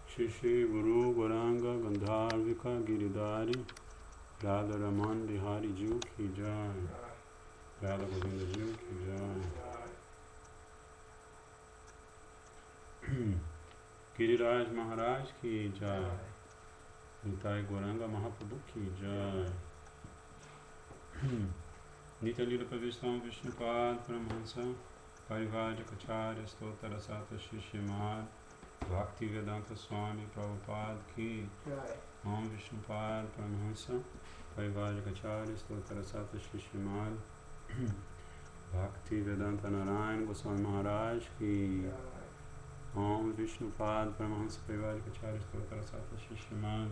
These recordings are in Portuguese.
Shri Shri Guru Gauranga Gandharvika Giridhari Radharaman Bihari Ji Ki Jai, Radha Govinda Ji Ki Jai, Giriraj Maharaj Ki Jai, Nitai Gauranga Mahaprabhu Ki Jai. Nitya Lila Pavistam Vishnupad Paramahansa Parivajikacharya Stotara Sata Shishimad Bhakti Vedanta Swami Prabhupada Ki Om Vishnupad Paramahansa Parivajikacharya Stotara Sata Shishimad Bhakti Vedanta Narayan Goswami Maharaj Ki Om Vishnupad Paramahansa Parivajikacharya Stotara Sata Shishimad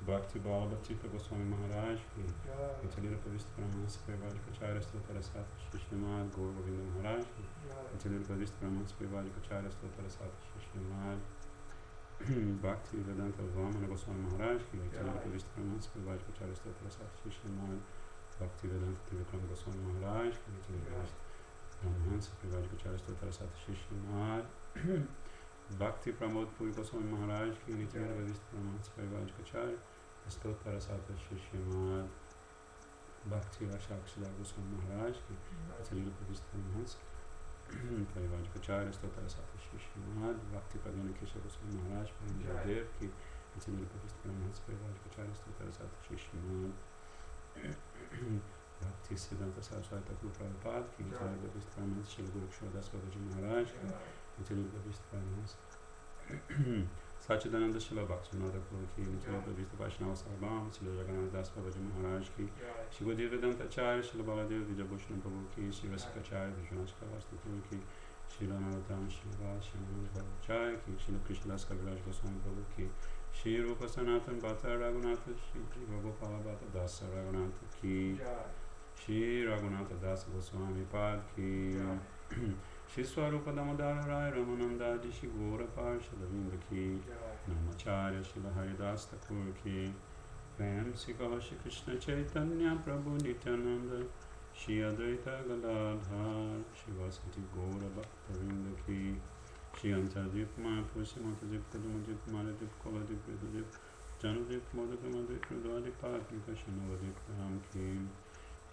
Bhakti Balabatita Goswami Maharaj Ki Nitalila Pavista Paramahansa Parivajikacharya Stotara Sata Shishimad Gaur Govinda Maharaj Ki Nitalila Pavista Paramahansa Parivajikacharya Stotara Sata Shishimad Bhakti Vedanta Vamana Goswami Maharaj Ki Nitalila Pavista Paramahansa Parivajikacharya Stotara Sata Shishimad Bhakti Vedanta Trivikram Goswami Maharaj Ki Nitalila Pavista Paramahansa Parivajikacharya Stotara Sata Shishimad Bhakti Pramod Puri Goswami Maharaj Ki Nityalila Pavista Paramahansa Parivajikacharya Stotara Sata Shishimad Bhakti Vashakshila Goswami Maharaj Ki Nityalila Pavista Paramahansa Parivajikacharya Stotara Sata Shishimad Bhakti Pradana Kesha Goswami Maharaj Parinjadev Ki Nityalila Pavista Paramahansa Parivajikacharya Stotara Sata Shishimad Bhakti Siddhanta Saraswati Thakur Prabhupada Ki Nityalila Pavista Paramahansa Shri Guru Kishore Babaji Maharaj Ki Nityalila Pavista Paramahansa Satchidananda Shila Bhaktivinoda Thakur Ki Nityalila Pavista Vaishnava Sarvabhauma Shri Jagannath Das Babaji Maharaj Ki Shri Gurudev Vedanta Acharya Shri Baladev Vijayabhushan Prabhu Ki Shri Rasikacharya Vishwanath Kavas Thakur Ki Shri Narottam Shri Vas Shri Bhavacharya Ki Shri Krishnadas Kaviraj Goswami Prabhu Ki Shri Rupa Sanatan Bhatta Raghunatha Shri Prabhupada Bhatta Dasa Raghunatha Ki Shri Raghunatha Das Goswami Pad Ki Shri Swarupa Damodara Rai Ramananda Di Shri Gora Parshada Vinda Ki Namacharya Shri Haridas Thakur Ki Prem Sikha Shri Krishna Chaitanya Prabhu Nityananda Shri Advaita Gadadhar Shri Vasati Gora Bhakta Vinda Ki Shri Antardip Mayapur Simantadip Kadumadip Maladip Koladip Vedadip Janadip Modakamadip Rudvadip Patmika Shanavadip Ram Ki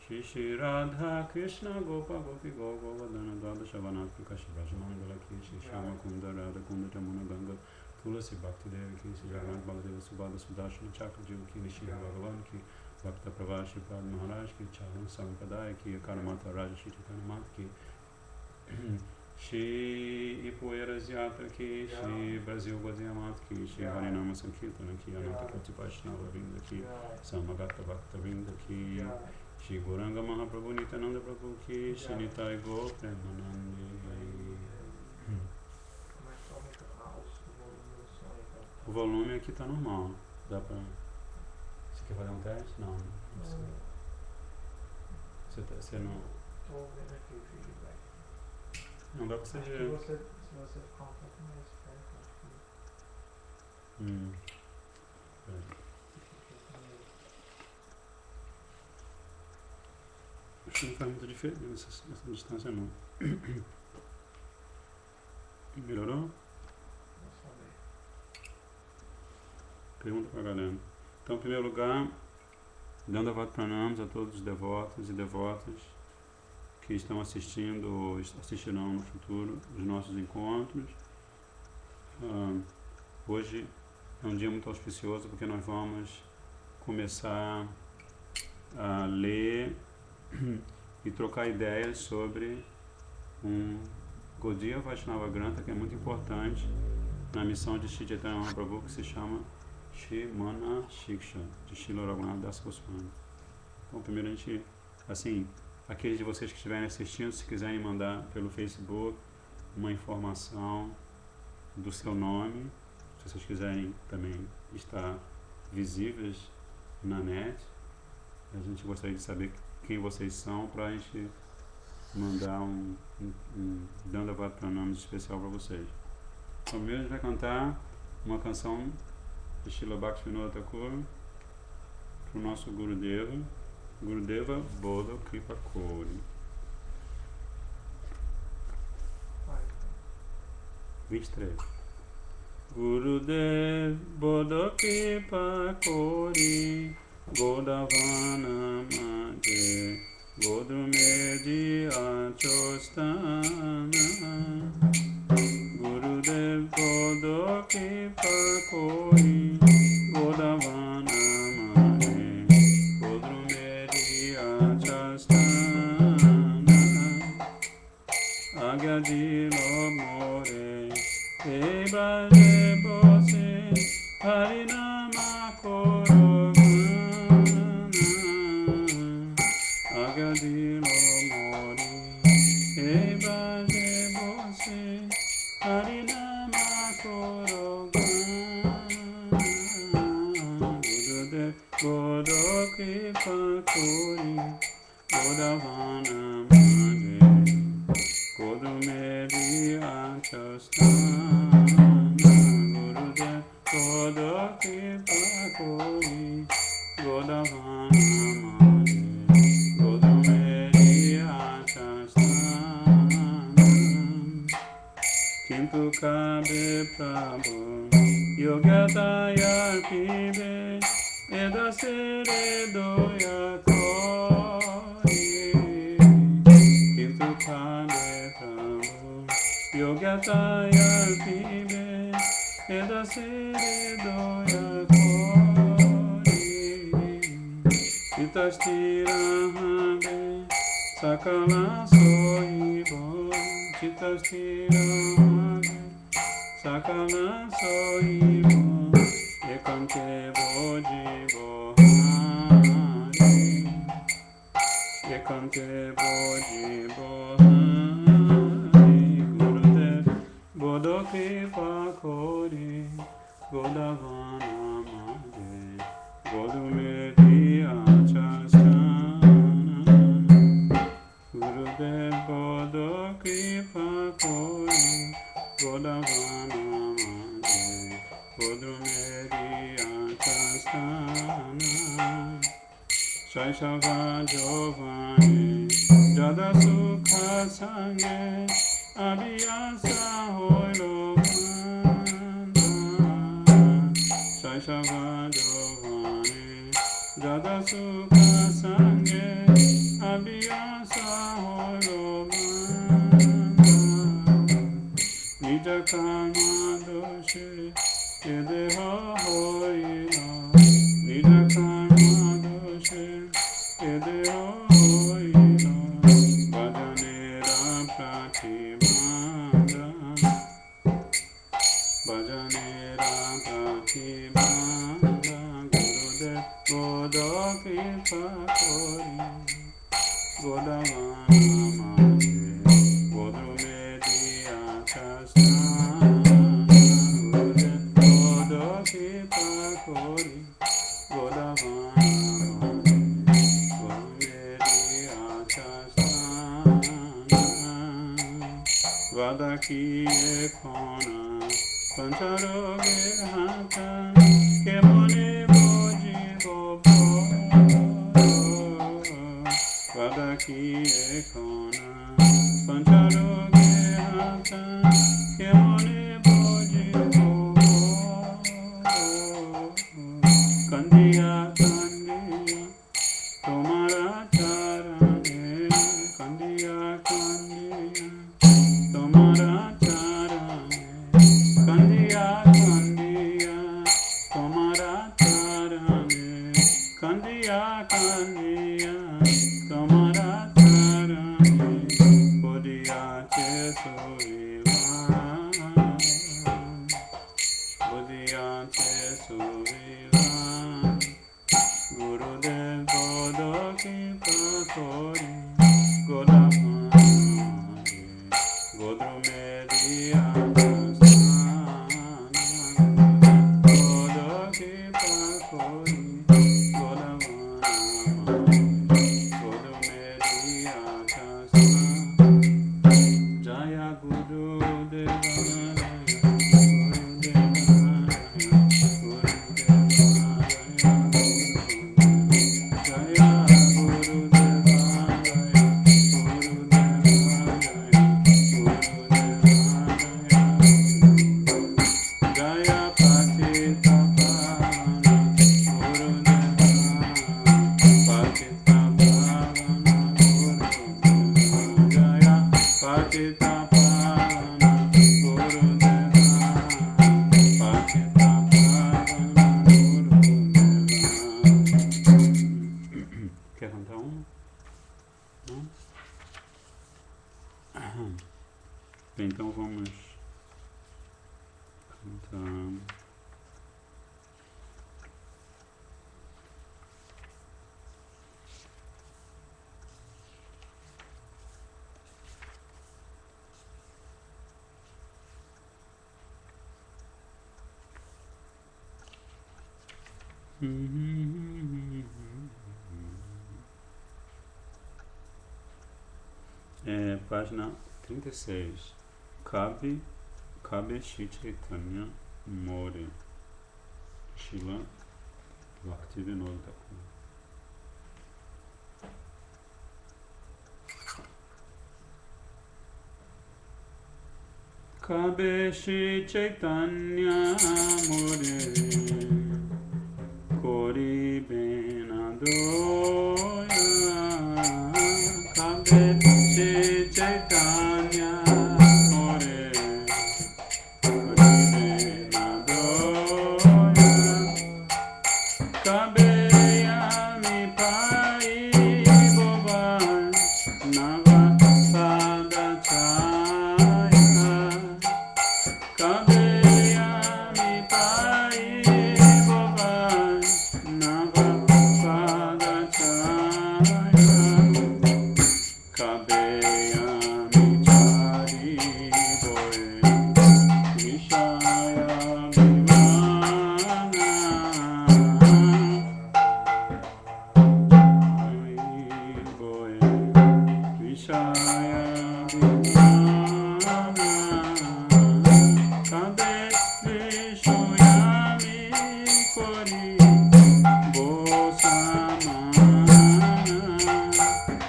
Shri Shri Radha Krishna Gopa Gopi Govardhana Dada Shavanatmika Shri Brajamangala Ki Shri Shama Kunda Radha Kunda Jamuna Ganga Tulasi Bhakti Devi Ki Shri Jagannath Baladeva Subhadra Sudarshana Chakra Jiva Ki Shri Bhagavan Ki Bhakta Prabha Shri Prad Maharaj Ki Charan Sampadaya Ki Karamata Raja Shri Chaitanya Mat Ki Shri Ipoeiras Yatra Ki Shri Brasil Gozia Mat Ki Shri Harinama Sankirtana Ki Ananta Koti Vaishnava Vinda Ki Samagata Bhakta Vinda Ki Shri Gauranga Mahaprabhu Nityananda Prabhu Ki Shri Nitai Gaur Premanande. O volume aqui tá normal. Dá pra... Você quer fazer um teste? Não, não precisa. Você não... Estou vendo aqui o feedback. Não dá pra você ver. Se você ficar um pouco mais perto, acho que não faz muita diferença essa distância não. Melhorou? Pergunta pra galera. Então, em primeiro lugar, dando a pranams a todos os devotos e devotas que estão assistindo ou assistirão no futuro os nossos encontros. Hoje é um dia muito auspicioso porque nós vamos começar a ler e trocar ideias sobre um Gaudiya Vaishnava Grantha que é muito importante na missão de Shri Chaitanya Mahaprabhu, que se chama Shri Mana Shiksha, de Srila Raghunath Das Goswami. Então, primeiro a gente, assim, aqueles de vocês que estiverem assistindo, se quiserem mandar pelo Facebook uma informação do seu nome, se vocês quiserem também estar visíveis na net, a gente gostaria de saber quem vocês são para a gente mandar um Dandavat Pranamas especial para vocês. Então, primeiro a gente vai cantar uma canção de Srila Bhaktivinoda Thakur para o nosso Gurudeva, Gurudeva Bodha Kripa Kori. 23. Gurudev Bodhikipa Kori Godavana Mage Godrumedi Achostana Gurudev Bodhikipa Kori Godavana Mage Godrumedi Achostana Agadilo More Ebaje Bose Harinama Korogana Agadilo Mori Ebaje Bose Harinama Korogana Gurudev Bodhikipa Kori Godavana Mage Godumedi Achastana Gurudev Bodhikipa Kori Godavana Mage Godumedi Achastana Kintu Kabe Prabhu Yogataya Pibe Edasere Doya Kori Kintu Kabe Prabhu Yogataya Pibe Edasere Doya Kori Chitastira Habe Sakala Soibo Chitastira Habe Sakala Soibo Ekante Bojibo Hari Ekante Bojibo Hari Gurudev Bodhikipa Kori Godavana Mage Godumedi Achastana Gurudev Bodhikipa Kori Godavana Mage Godumedi Achastana Shaishava Jovane Jada Sukha Sange Abhyasa Hoilovana Shaishava Jovane Jada Sukha Sange Abhyasa Hoilovana Nija Kama Doshe Edeha Hoila Nija Kama Doshe Edeha Hoila Bhajanera Pratibandha Bhajanera Pratibandha Gurudev Bodhikipa Kori Godavana Mage Godrumedi Achastana Gurudev Bodhikipa Kori Godavana Mage Godrumedi Achastana Vadaki Ekona Pancharoge Hanta Kemone Boji Gopo Vadaki Ekona Pancharoge Hanta Kemone Boji Gopo Kandiya Kandiya Tomara Charane Kandiya Kandiya Tomara Charane Kandiya Kandiya Tomara Charane Kandiya Kandiya Tomara Charane Bodhiya Chesuriva Bodhiya Chesuriva Gurudev Bodhikipa Kori Godavana Mage Godrumedi Achastana Bodhikipa Kori Godavana Mage Godrumedi Achastana Jaya Gurudevaya Jaya Então vamos cantar. Página 36. Cabe Shri Chaitanya More. Shila Bhaktivinoda Thakur. Cabe Shri Chaitanya More. Kori Benadoya. Cabe Shri Chaitanya More. Kori Benadoya. Cabe Yami Pai Bobai Nava Sada Chaya. Cabe Yami Pai Bobai Nava Sada Chaya. Cabe Yami Chari Boe Vishaya Vimana. Boe Vishaya Vimana. Cabe Vishoyami Kori Bosamana.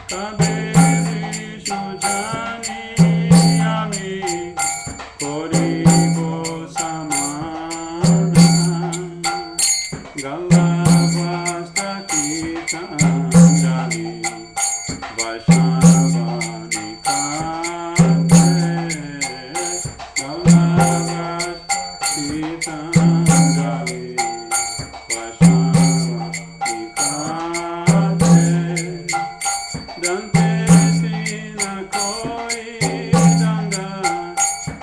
Cabe Vishojani Yami Kori Bosamana. Galavasta Kitanjali Vaishnavani Kate. Galavasta Kitanjali Vaishnavani Kate. Dante Sina Koi Danga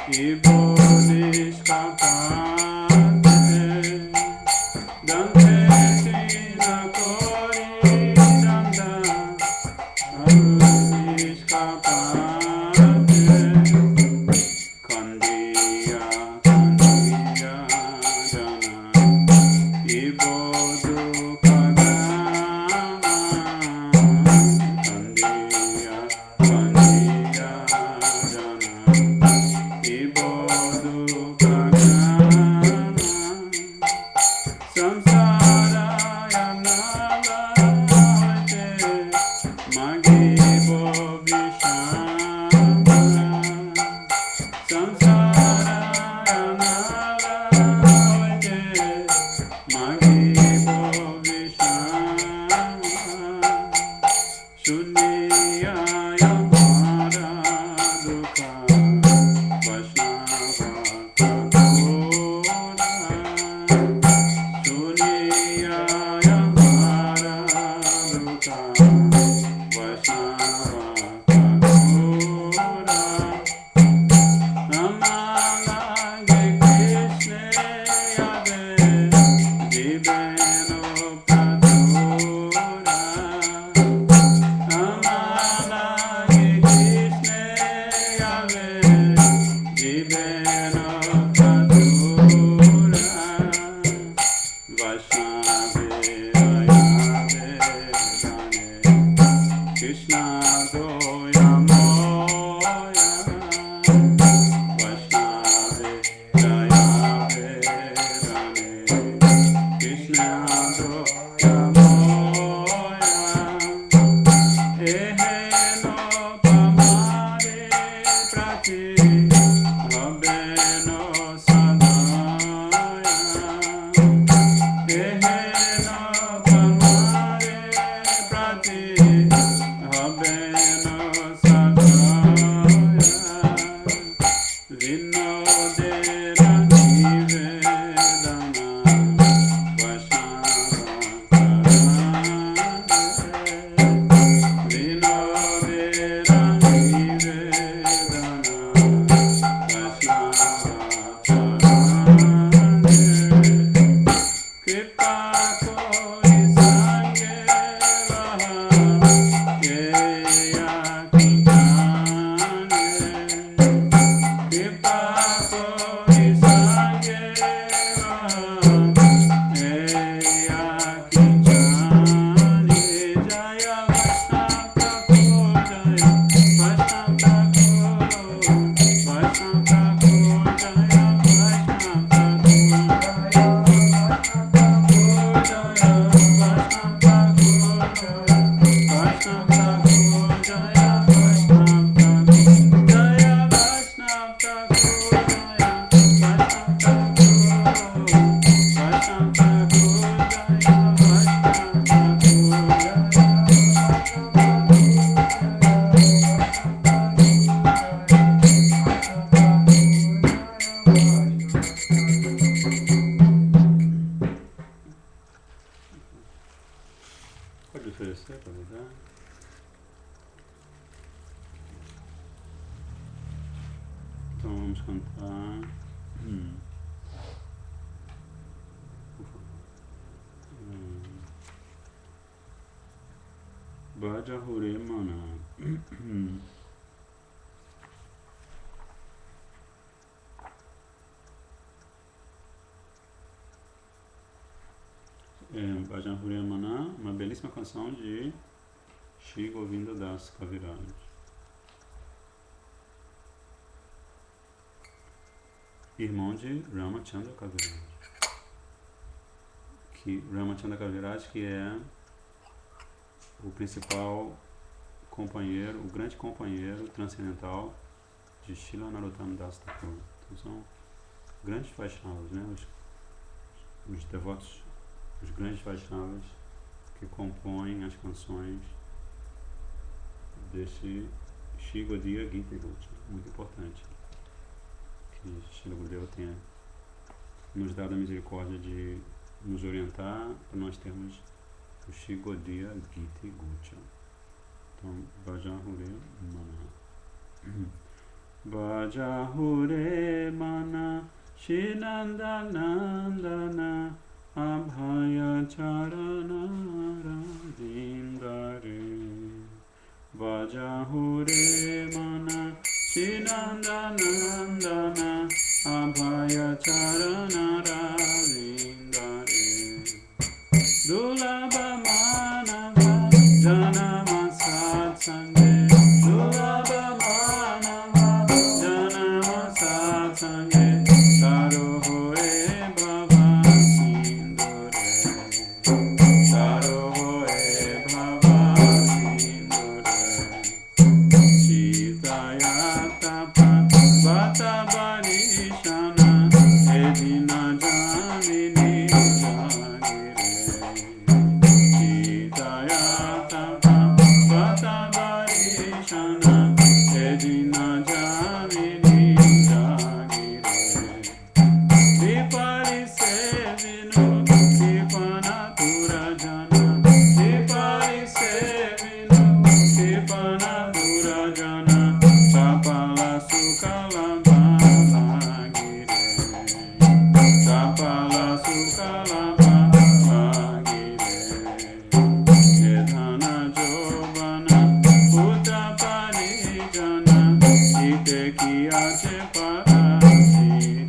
Ibodhiskapate. Dante Sina Koi Danga Ibodhiskapate. Kandiya Kandiya Jana Ibodu Kagama. Kandiya Kandiya Jana Ibodu Kagama. Samsara Yanala Hote Magibo Vishama. Samsara Yanala Hote Magibo Vishama. Shuniya Yamara Dukha Vaishnava Kakura. Shuniya Yamara Dukha Vaishnava Kakura. Namalage Krishna Yave Jiveno Pradura. Namalage Krishna Yave Jiveno Pradura. Vaishnave Ayave Dane Krishna Doya Moya. Vaishnave Ayave Dane Krishna Doya Moya. Ehe no Pamare Prati Habe vamos cantar. Por favor. Bhaja Hure Mana. Bhajan Hure Mana, uma belíssima canção de Shri Govinda Das Kaviraj. Irmão de Ramachandra Kaviraj. Ramachandra Kaviraj, que é o principal companheiro, o grande companheiro transcendental de Srila Narottam Das Thakur. Então são grandes Vaishnavas, né? Os devotos, os grandes Vaishnavas que compõem as canções desse Shri Gaudiya Gita Gaudiya. Muito importante que Srila Gurudeva tenha nos dado a misericórdia de nos orientar para nós termos o Shri Gaudiya Gita Gaudiya. Então, Bhaja Hure Mana. Bhaja Hure Mana Shri Nanda Nandana Abhaya Charana Radindare. Bhaja Hure Mana Shri Nanda Nandana Abhaya Charana Radindare. Dulabha Manava Janama Satsange. Dulabha Manava Janama Satsange. Taro Hoe Bhava Sindure. Taro Hoe Bhava Sindure. Chitaya Tapa Vata Barishana Edina Jamini Jagire. Chitaya Tapa Vata Barishana Edina Jamini Jagire. Vipari Sevino Vipana Turajana. Vipari Sevino Vipana Turajana. Chapala Sukala Bhavagire. Chapala Sukala Bhavagire. Edhana Jovana Putra Parijana. Ite Kiyache Parasitire.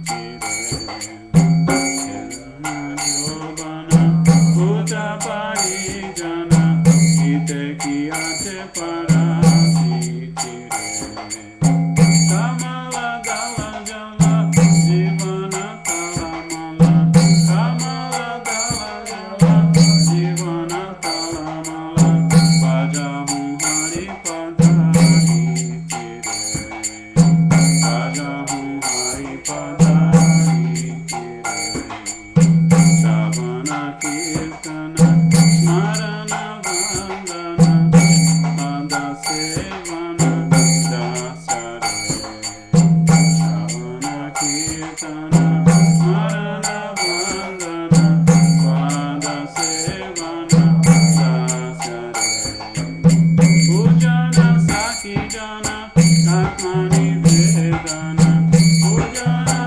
Edhana Jovana Putra Parijana. Ite Kiyache Parasitire. Kamala Dala Jala Jivana Talamala. Kamala Dala Jala Jivana Talamala. Bhaja Hum Hari Padari Kire. Bhaja Hum Hari Padari Kire. Shavana Kirtana Smarana Vandana Ada Sevana Dasare. Shavana Kirtana Smarana Vandana Ada Sevana Dasare. Pujana Sakhi Jana Atmani Vedana. Pujana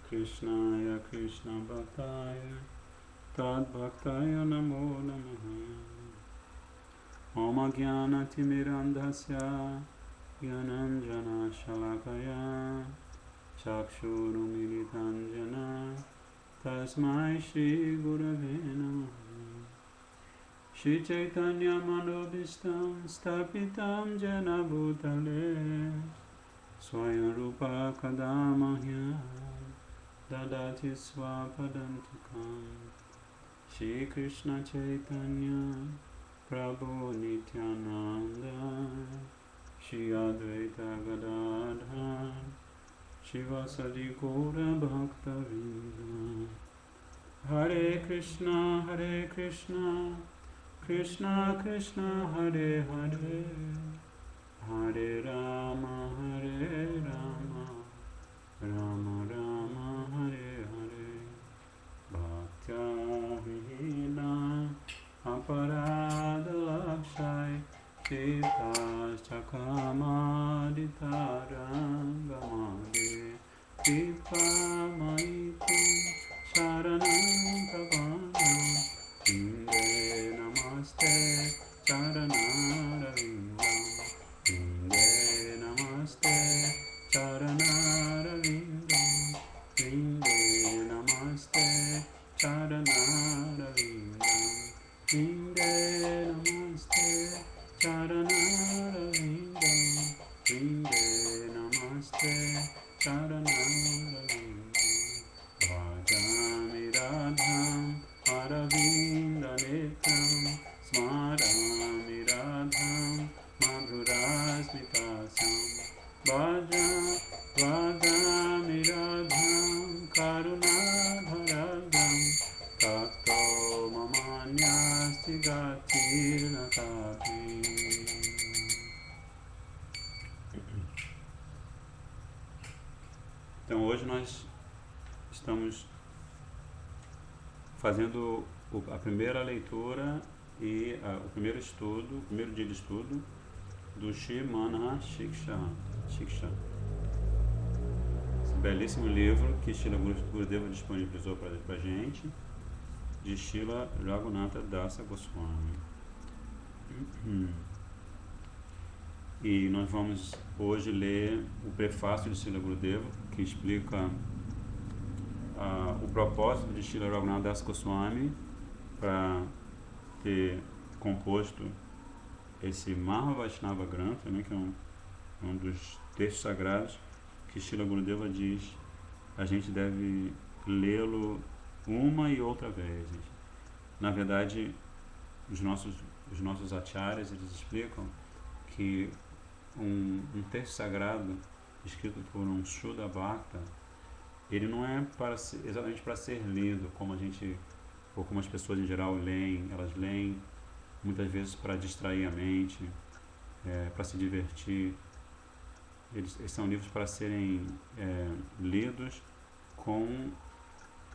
Krishnaya Krishna Bhaktaya Tad Bhaktaya Namo Namaha Om Jnana Timirandhasya Gyananjana Shalakaya Chakshurumilitan Jana Tasmai Shri Gurave Namaha Shri Chaitanya Manobhistam Stapitam Jana Bhutale Swayam Rupa Kadamahya Dadati Swapadantikam Shri Krishna Chaitanya Prabhu Nityananda Shri Advaita Gadadhar Shivasadi Gaura Bhakta Vrinda Hare Krishna Krishna Krishna Hare Hare Hare Rama Rama Rama Hare Hare Bhaktya Vihina Aparada Lakshai Sita Chakamadita Rangamade Tipa Maitam Sharanam Pravanam Inde Namaste Charanaravinam Inde Namaste Charanaravinam Inde Namaste Charanaravinam Inde Namaste Charanaravinam Inde Namaste Charanaravinam Bhajami Radham Aravinda Netam Smarami Radham Madhurasmitasam Bhajami Radham Karunadharadham Takto Mamanyasti Gatir Natapi. Então hoje nós estamos fazendo a primeira leitura e o primeiro estudo, o primeiro dia de estudo do Shri Mana Shiksha. Esse belíssimo livro que Srila Gurudeva disponibilizou para a gente, de Srila Raghunatha Dasa Goswami. E nós vamos hoje ler o prefácio de Srila Gurudeva, que explica o propósito de Srila Raghunatha Dasa Goswami para ter composto esse Mahavaishnava Grantha, né, que é um dos textos sagrados que Srila Gurudeva diz a gente deve lê-lo uma e outra vez. Na verdade, os nossos acharyas, eles explicam que um texto sagrado escrito por um Shuddha Bhakta, ele não é exatamente para ser lido como a gente, ou como as pessoas em geral leem. Elas leem muitas vezes para distrair a mente, para se divertir. Eles são livros para serem lidos com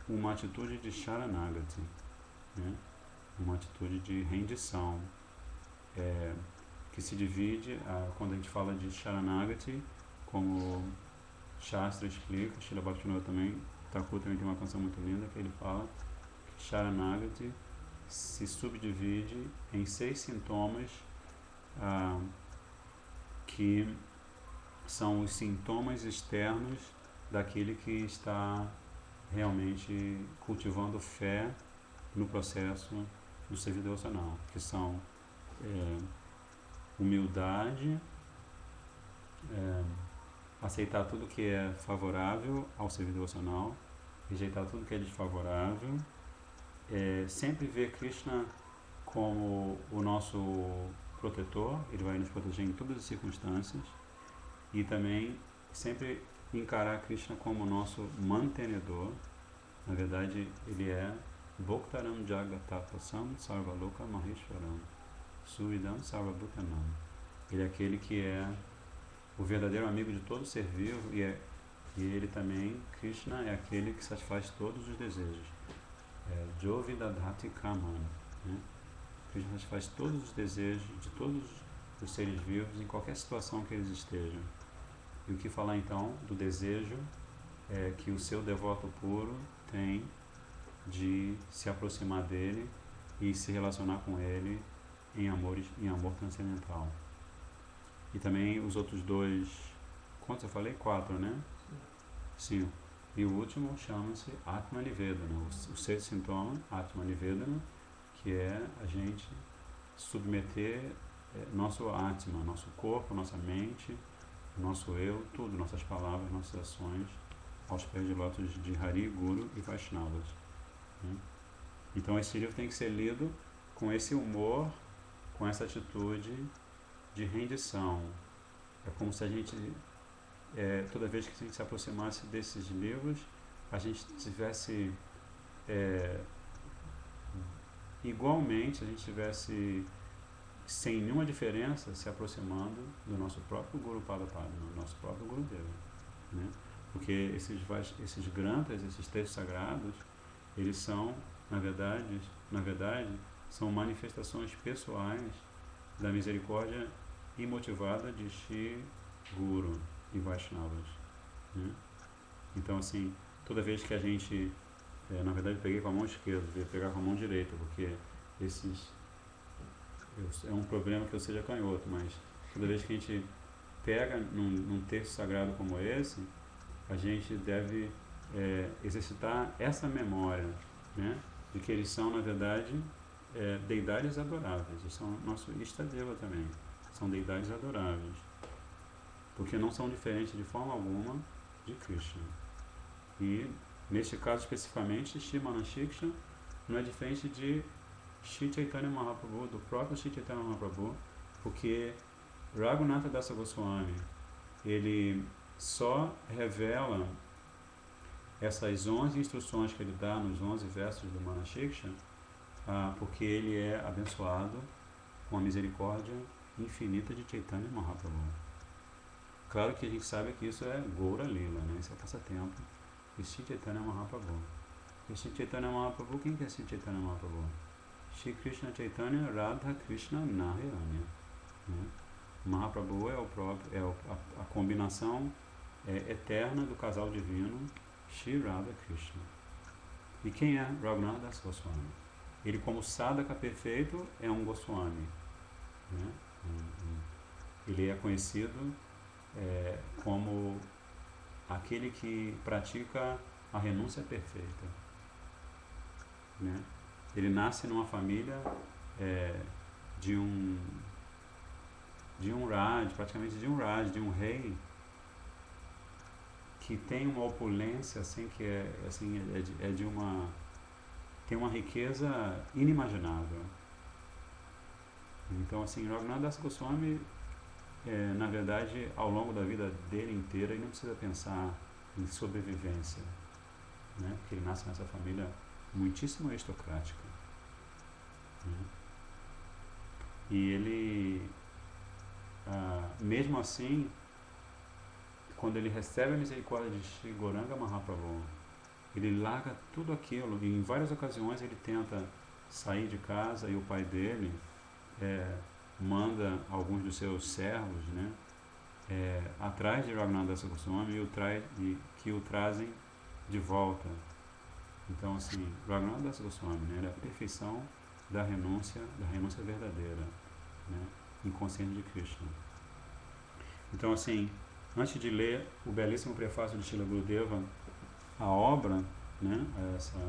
uma atitude de Sharanagati, né? Uma atitude de rendição, que se divide, quando a gente fala de Sharanagati, como Shastra explica, Srila Bhaktivinoda também, Thakur também tem uma canção muito linda que ele fala que Sharanagati se subdivide em 6 sintomas que são os sintomas externos daquele que está realmente cultivando fé no processo do serviço devocional, que são humildade, aceitar tudo que é favorável ao serviço devocional, rejeitar tudo que é desfavorável, sempre ver Krishna como o nosso protetor, ele vai nos proteger em todas as circunstâncias, e também sempre encarar Krishna como o nosso mantenedor. Na verdade, ele é Bhoktaram Jagatapasam Sarvaloka Maheshwaram Suvidam Sarvabhutanam. Ele é aquele que é o verdadeiro amigo de todo ser vivo, e ele também, Krishna, é aquele que satisfaz todos os desejos. Jovidadhati Kaman, né? Krishna satisfaz todos os desejos de todos os seres vivos em qualquer situação que eles estejam. E o que falar então do desejo que o seu devoto puro tem de se aproximar dele e se relacionar com ele em amor transcendental. E também os outros 2, quantos eu falei? 4, né? 5. E o último chama-se Atma Nivedana, o 6º sintoma, Atma Nivedana, que é a gente submeter nosso Atma, nosso corpo, nossa mente, nosso eu, tudo, nossas palavras, nossas ações, aos pés de lótus de Hari, Guru e Vaishnavas. Né? Então esse livro tem que ser lido com esse humor, com essa atitude de rendição. É como se a gente, toda vez que a gente se aproximasse desses livros, a gente tivesse, igualmente, a gente tivesse, sem nenhuma diferença, se aproximando do nosso próprio Guru Padapada, do nosso próprio Gurudeva, né? Porque esses granthas, esses textos sagrados, eles são, na verdade, são manifestações pessoais da misericórdia imotivada de Shri Guru e Vaishnavas, né? Então, assim, toda vez que a gente, na verdade, eu peguei com a mão esquerda, devia pegar com a mão direita, porque é um problema que eu seja canhoto, mas toda vez que a gente pega num texto sagrado como esse, a gente deve exercitar essa memória, né, de que eles são, na verdade, deidades adoráveis. Eles são nosso Istadeva também, são deidades adoráveis, porque não são diferentes de forma alguma de Krishna. E, neste caso especificamente, Shri Manashiksha não é diferente de Shri Chaitanya Mahaprabhu, do próprio Shri Chaitanya Mahaprabhu, porque Raghunatha Dasa Goswami, ele só revela essas 11 instruções que ele dá nos 11 versos do Manashiksha, porque ele é abençoado com a misericórdia infinita de Chaitanya Mahaprabhu. Claro que a gente sabe que isso é Gaura Lila, né? Isso é passatempo de Shri Chaitanya Mahaprabhu. E Shri Chaitanya Mahaprabhu, quem que é Shri Chaitanya Mahaprabhu? Shri Krishna Chaitanya Radha Krishna Narayana, né? Mahaprabhu é o próprio, a combinação eterna do casal divino Shri Radha Krishna. E quem é Raghunath Das Goswami? Ele, como sadhaka perfeito, é um Goswami, né? Ele é conhecido como aquele que pratica a renúncia perfeita, né? Ele nasce numa família de um Raj, praticamente de um Raj, de um rei, que tem uma opulência assim, que tem uma riqueza inimaginável. Então, assim, Raghunath Das Goswami, na verdade, ao longo da vida dele inteira, ele não precisa pensar em sobrevivência, né? Porque ele nasce nessa família muitíssimo aristocrática, né? E ele, mesmo assim, quando ele recebe a misericórdia de Shri Gauranga Mahaprabhu, ele larga tudo aquilo, e em várias ocasiões ele tenta sair de casa, e o pai dele manda alguns dos seus servos, né, atrás de Raghunath Das Goswami que o trazem de volta. Então, assim, Raghunath Das Goswami, né, era a perfeição da renúncia verdadeira, né, inconsciente de Krishna. Então, assim, antes de ler o belíssimo prefácio de Srila Gurudeva, a obra, né, essa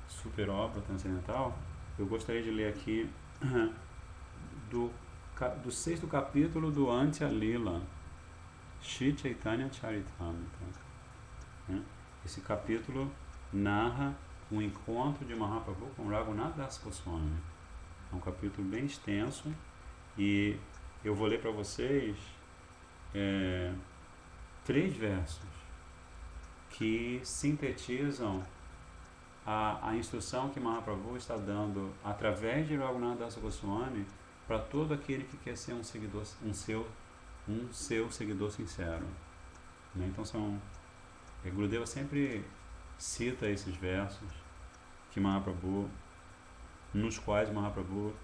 super obra transcendental, eu gostaria de ler aqui do 6º capítulo do Antya Lila, Shri Chaitanya Charitamrita, né? Esse capítulo narra um encontro de Mahaprabhu com Raghunath Das Goswami. É um capítulo bem extenso, e eu vou ler para vocês 3 versos que sintetizam a instrução que Mahaprabhu está dando através de Raghunath Das Goswami para todo aquele que quer ser um seu seguidor sincero, né? Então Gurudeva sempre cita esses versos nos quais Mahaprabhu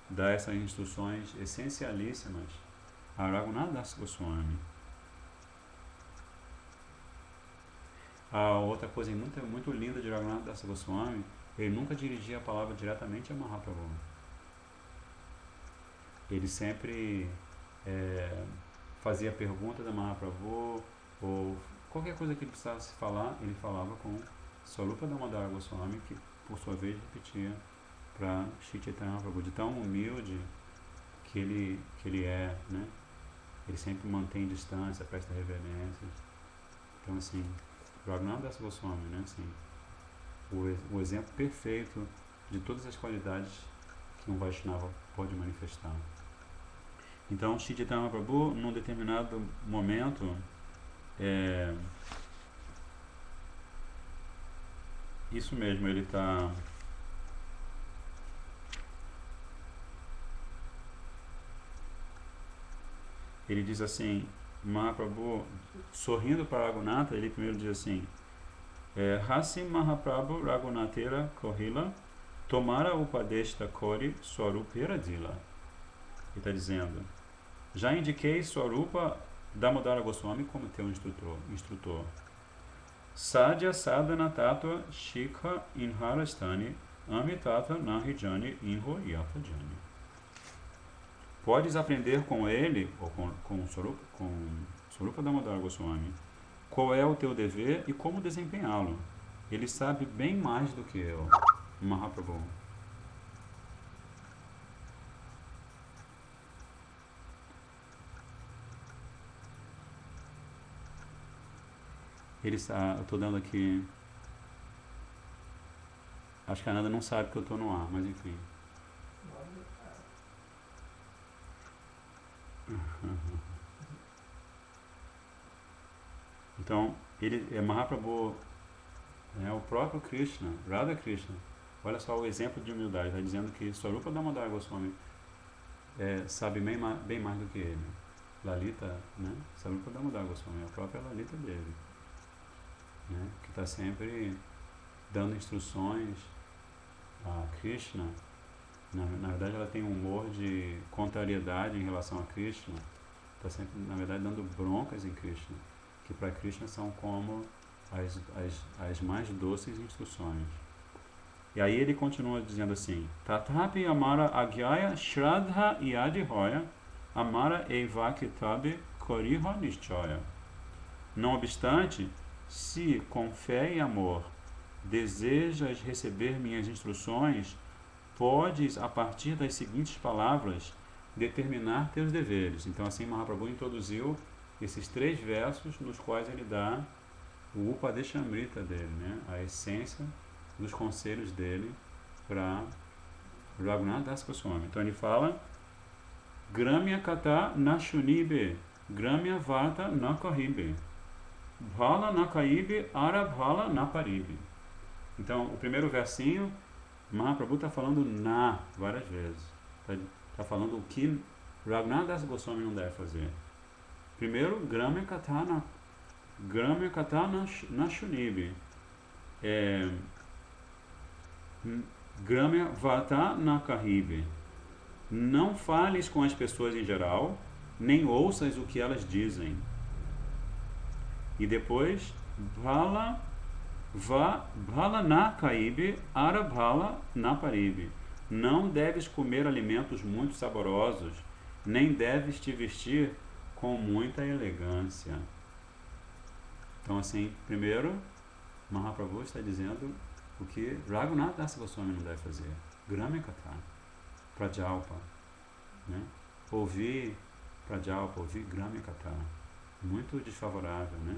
dá essas instruções essencialíssimas a Raghunath Das Goswami. A outra coisa muito, muito linda de Raghunath Das Goswami, ele nunca dirigia a palavra diretamente a Mahaprabhu. Ele sempre fazia perguntas a Mahaprabhu, ou qualquer coisa que ele precisasse falar, ele falava com Swarupa Damodara Goswami, que por sua vez repetia para Shri Chaitanya Mahaprabhu, de tão humilde que ele é, né? Ele sempre mantém distância, presta reverências. Então, assim, Raghunath Das Goswami, né? Assim, o exemplo perfeito de todas as qualidades que um Vaishnava pode manifestar. Então, Shri Chaitanya Mahaprabhu, num determinado momento, isso mesmo, ele está... Ele diz assim, Mahaprabhu, sorrindo para Raghunatha, ele primeiro diz assim, Hasi Mahaprabhu Raghunathera Kohila Tomara Upadeshta Kori Swarupera Dila. Ele está dizendo, já indiquei Swarupa Damodara Goswami como teu instrutor. Sadhya Sadhana Tattva Shikha Inharastani Amitata Nahijani Inho Yapajani. Podes aprender com ele, ou com Swarupa Damodara Goswami, qual é o teu dever e como desempenhá-lo. Ele sabe bem mais do que eu, Mahaprabhu. Eu estou dando aqui... Acho que a Ananda não sabe que eu estou no ar, mas enfim. Então, Mahaprabhu é o próprio Krishna, Radha Krishna. Olha só o exemplo de humildade. Está dizendo que Swarupa Damodara Goswami sabe bem mais do que ele. Lalita, né? Swarupa Damodara Goswami é a própria Lalita dele, né? Que está sempre dando instruções a Krishna Na verdade, ela tem um humor de contrariedade em relação a Krishna. Está sempre, na verdade, dando broncas em Krishna, que para Krishna são como as mais doces instruções. E aí ele continua dizendo assim: Tatapi amara agyaya shraddha yadihoya amara evakitabe koriha nishchaya. Não obstante, se com fé e amor desejas receber minhas instruções, podes, a partir das seguintes palavras, determinar teus deveres. Então, assim, Mahaprabhu introduziu esses 3 versos nos quais ele dá o Upadeshamrita dele, né? A essência dos conselhos dele para Raghunath Das Goswami. Então, ele fala: Gramya kata na shunibe, Gramya vata na kahibe, Bhala na kaibe, Arabhala na paribe. Então, o primeiro versinho, Mahaprabhu está falando na várias vezes. Está falando o que Raghunath Das Goswami não deve fazer. Primeiro, Gramya kata na shunibe, Gramya vata na kahibe. Não fales com as pessoas em geral, nem ouças o que elas dizem. E depois, Bhala na kaibe, Arabhala na paribe. Não deves comer alimentos muito saborosos, nem deves te vestir com muita elegância. Então, assim, primeiro, Mahaprabhu está dizendo o que Raghunath Das Goswami não deve fazer. Gramya Kata, Prajalpa, né? Ouvir Prajalpa, ouvir Gramya Kata, muito desfavorável, né?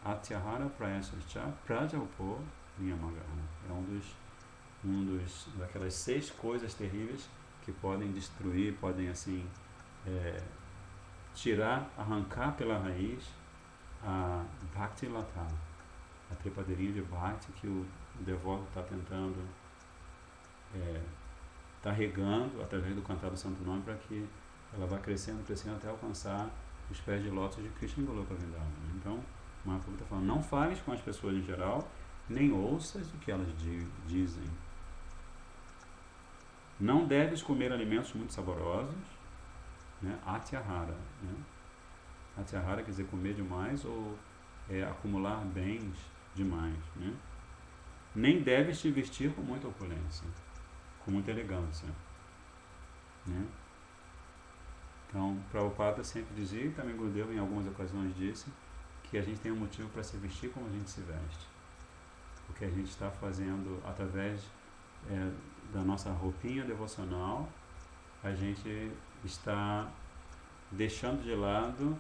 Atyahara Prayascha Prajalpo Niyamagaha. É daquelas 6 coisas terríveis que podem destruir, podem assim tirar, arrancar pela raiz a Bhakti Lata, a trepadeirinha de Bhakti que o devoto está tentando, está regando através do cantar do Santo Nome, para que ela vá crescendo até alcançar os pés de lótus de Krishna e Goloka Vrindavan. Então, Mahaprabhu está falando: não fales com as pessoas em geral, nem ouças o que elas dizem. Não deves comer alimentos muito saborosos, né? Atyahara, né? Atyahara quer dizer comer demais ou acumular bens demais, né? Nem deves te vestir com muita opulência, com muita elegância, né? Então, Prabhupada sempre dizia, e também Gurudeva em algumas ocasiões disse, que a gente tem um motivo para se vestir como a gente se veste. O que a gente está fazendo através da nossa roupinha devocional, a gente está deixando de lado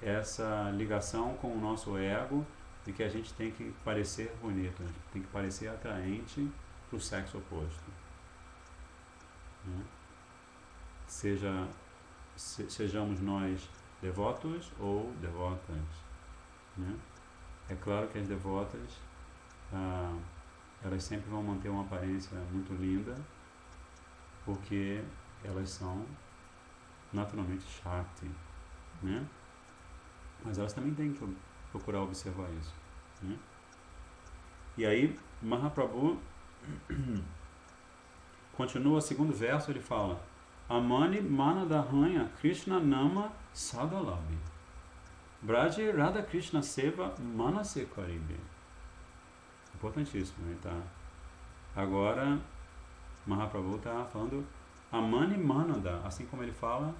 essa ligação com o nosso ego de que a gente tem que parecer bonito, a gente tem que parecer atraente para o sexo oposto, né? Sejamos nós devotos ou devotas, né? É claro que as devotas elas sempre vão manter uma aparência muito linda, porque elas são naturalmente Shakti, né? Mas elas também têm que procurar observar isso, né? E aí Mahaprabhu continua o segundo verso, ele fala: Amani manadahanha Krishna nama sadalabi, Braje Radha Krishna seva manase karibe. Importantíssimo, né? Tá? Agora Mahaprabhu está falando Amani manada, assim como ele fala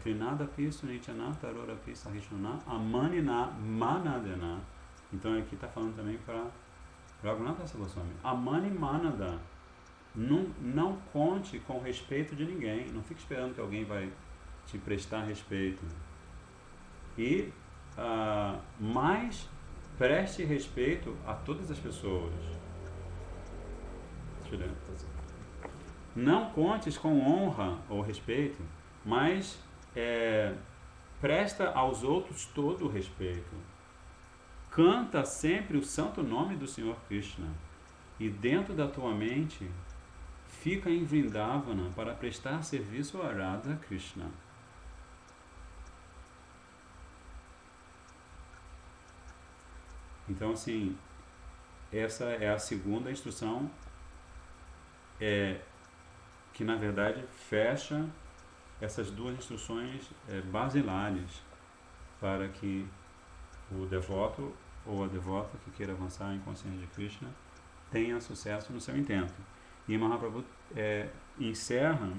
Trinada pisu nityanata arora pisa rishona Amani na manadana. Então aqui está falando também para Raghunath Das Goswami. Amani manada, não conte com respeito de ninguém, não fique esperando que alguém vai te prestar respeito. E mais preste respeito a todas as pessoas. Não contes com honra ou respeito, mas presta aos outros todo o respeito. Canta sempre o santo nome do Senhor Krishna, e dentro da tua mente fica em Vrindavana para prestar serviço a Radha Krishna. Então, assim, essa é a segunda instrução que na verdade fecha essas duas instruções basilares para que o devoto ou a devota que queira avançar em consciência de Krishna tenha sucesso no seu intento. E Mahaprabhu encerra,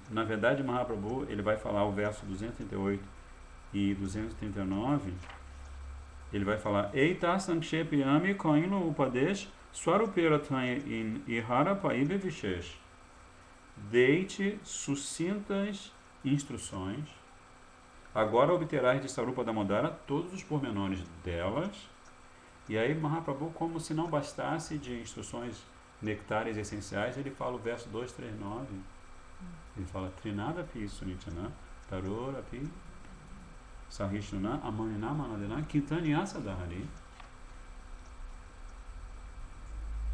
na verdade Mahaprabhu ele vai falar o verso 238 e 239, ele vai falar Eita Sankshepiami Kainlo Upadesh Swaruperatanya in Ihara Paibe Vishesh. Deite sucintas instruções. Agora obterás de Sarupa Damodara todos os pormenores delas. E aí Mahaprabhu, como se não bastasse de instruções nectárias essenciais, ele fala o verso 239. Ele fala Trinada Pi Sunichana Tarora Pi Sahishnuna Amanina Manadena Kirtanyasa Dahari.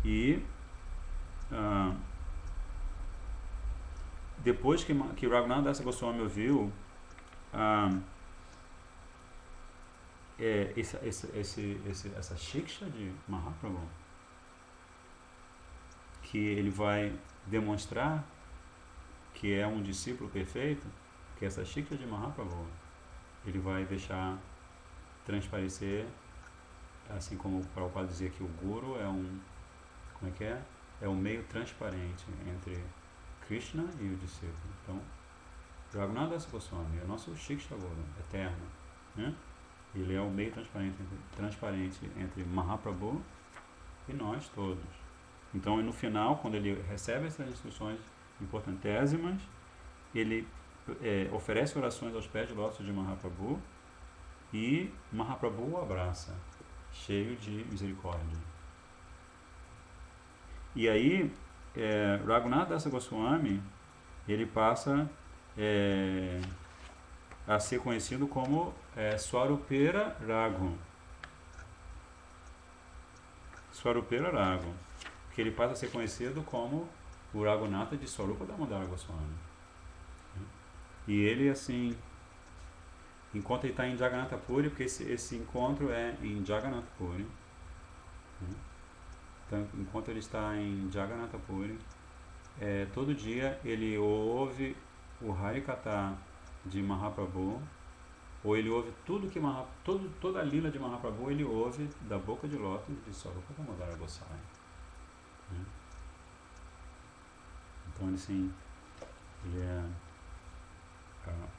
E depois que Raghunath Dasa Goswami ouviu essa shiksha de Mahaprabhu, que ele vai demonstrar que é um discípulo perfeito, que essa shiksha de Mahaprabhu ele vai deixar transparecer, assim como o Prabhupada dizia que o Guru é é um meio transparente entre Krishna e o discípulo. Então, Raghunath Dasa Goswami é o nosso Shiksha Guru, eterno, né? Ele é o meio transparente entre Mahaprabhu e nós todos. Então, no final, quando ele recebe essas instruções importantésimas, ele oferece orações aos pés de lótus de Mahaprabhu e Mahaprabhu o abraça, cheio de misericórdia. E aí, Raghunath Dasa Goswami, ele passa a ser conhecido como Swarupera Raghu. Swarupera Raghu, que ele passa a ser conhecido como o Raghunatha de Swarupa Damodara Goswami. E ele, assim, enquanto ele está em Jagannatha Puri, porque esse encontro é em Jagannatha Puri, então, enquanto ele está em Jagannatha Puri, todo dia ele ouve o Harikatha de Mahaprabhu, ou ele ouve tudo que toda a lila de Mahaprabhu ele ouve da boca de lótus de Swarupa Damodara Goswami. Então, assim, ele é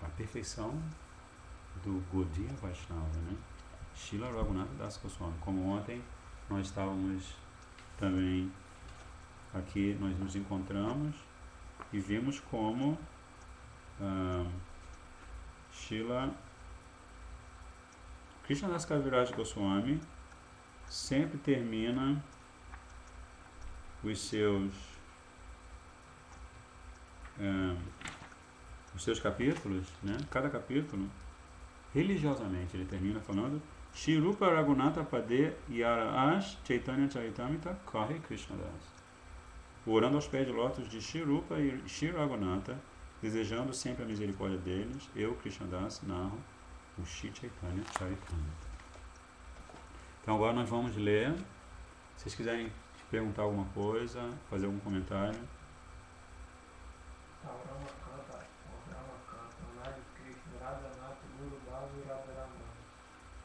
a perfeição do Gaudiya Vaishnava, né? Srila Raghunath Dasa Goswami. Como ontem nós estávamos também aqui, nós nos encontramos e vimos como Srila Krishnadas Kaviraj Goswami sempre termina os seus capítulos, né? Cada capítulo, religiosamente, ele termina falando Shri Rupa Raghunatha Pade Yarash Chaitanya Charitamrita Kare Krishnadas. Orando aos pés de lótus de Shri Rupa e Shri Raghunatha, desejando sempre a misericórdia deles, eu, Krishnadas, narro o Shri Chaitanya Charitamrita. Então agora nós vamos ler. Se vocês quiserem perguntar alguma coisa, fazer algum comentário.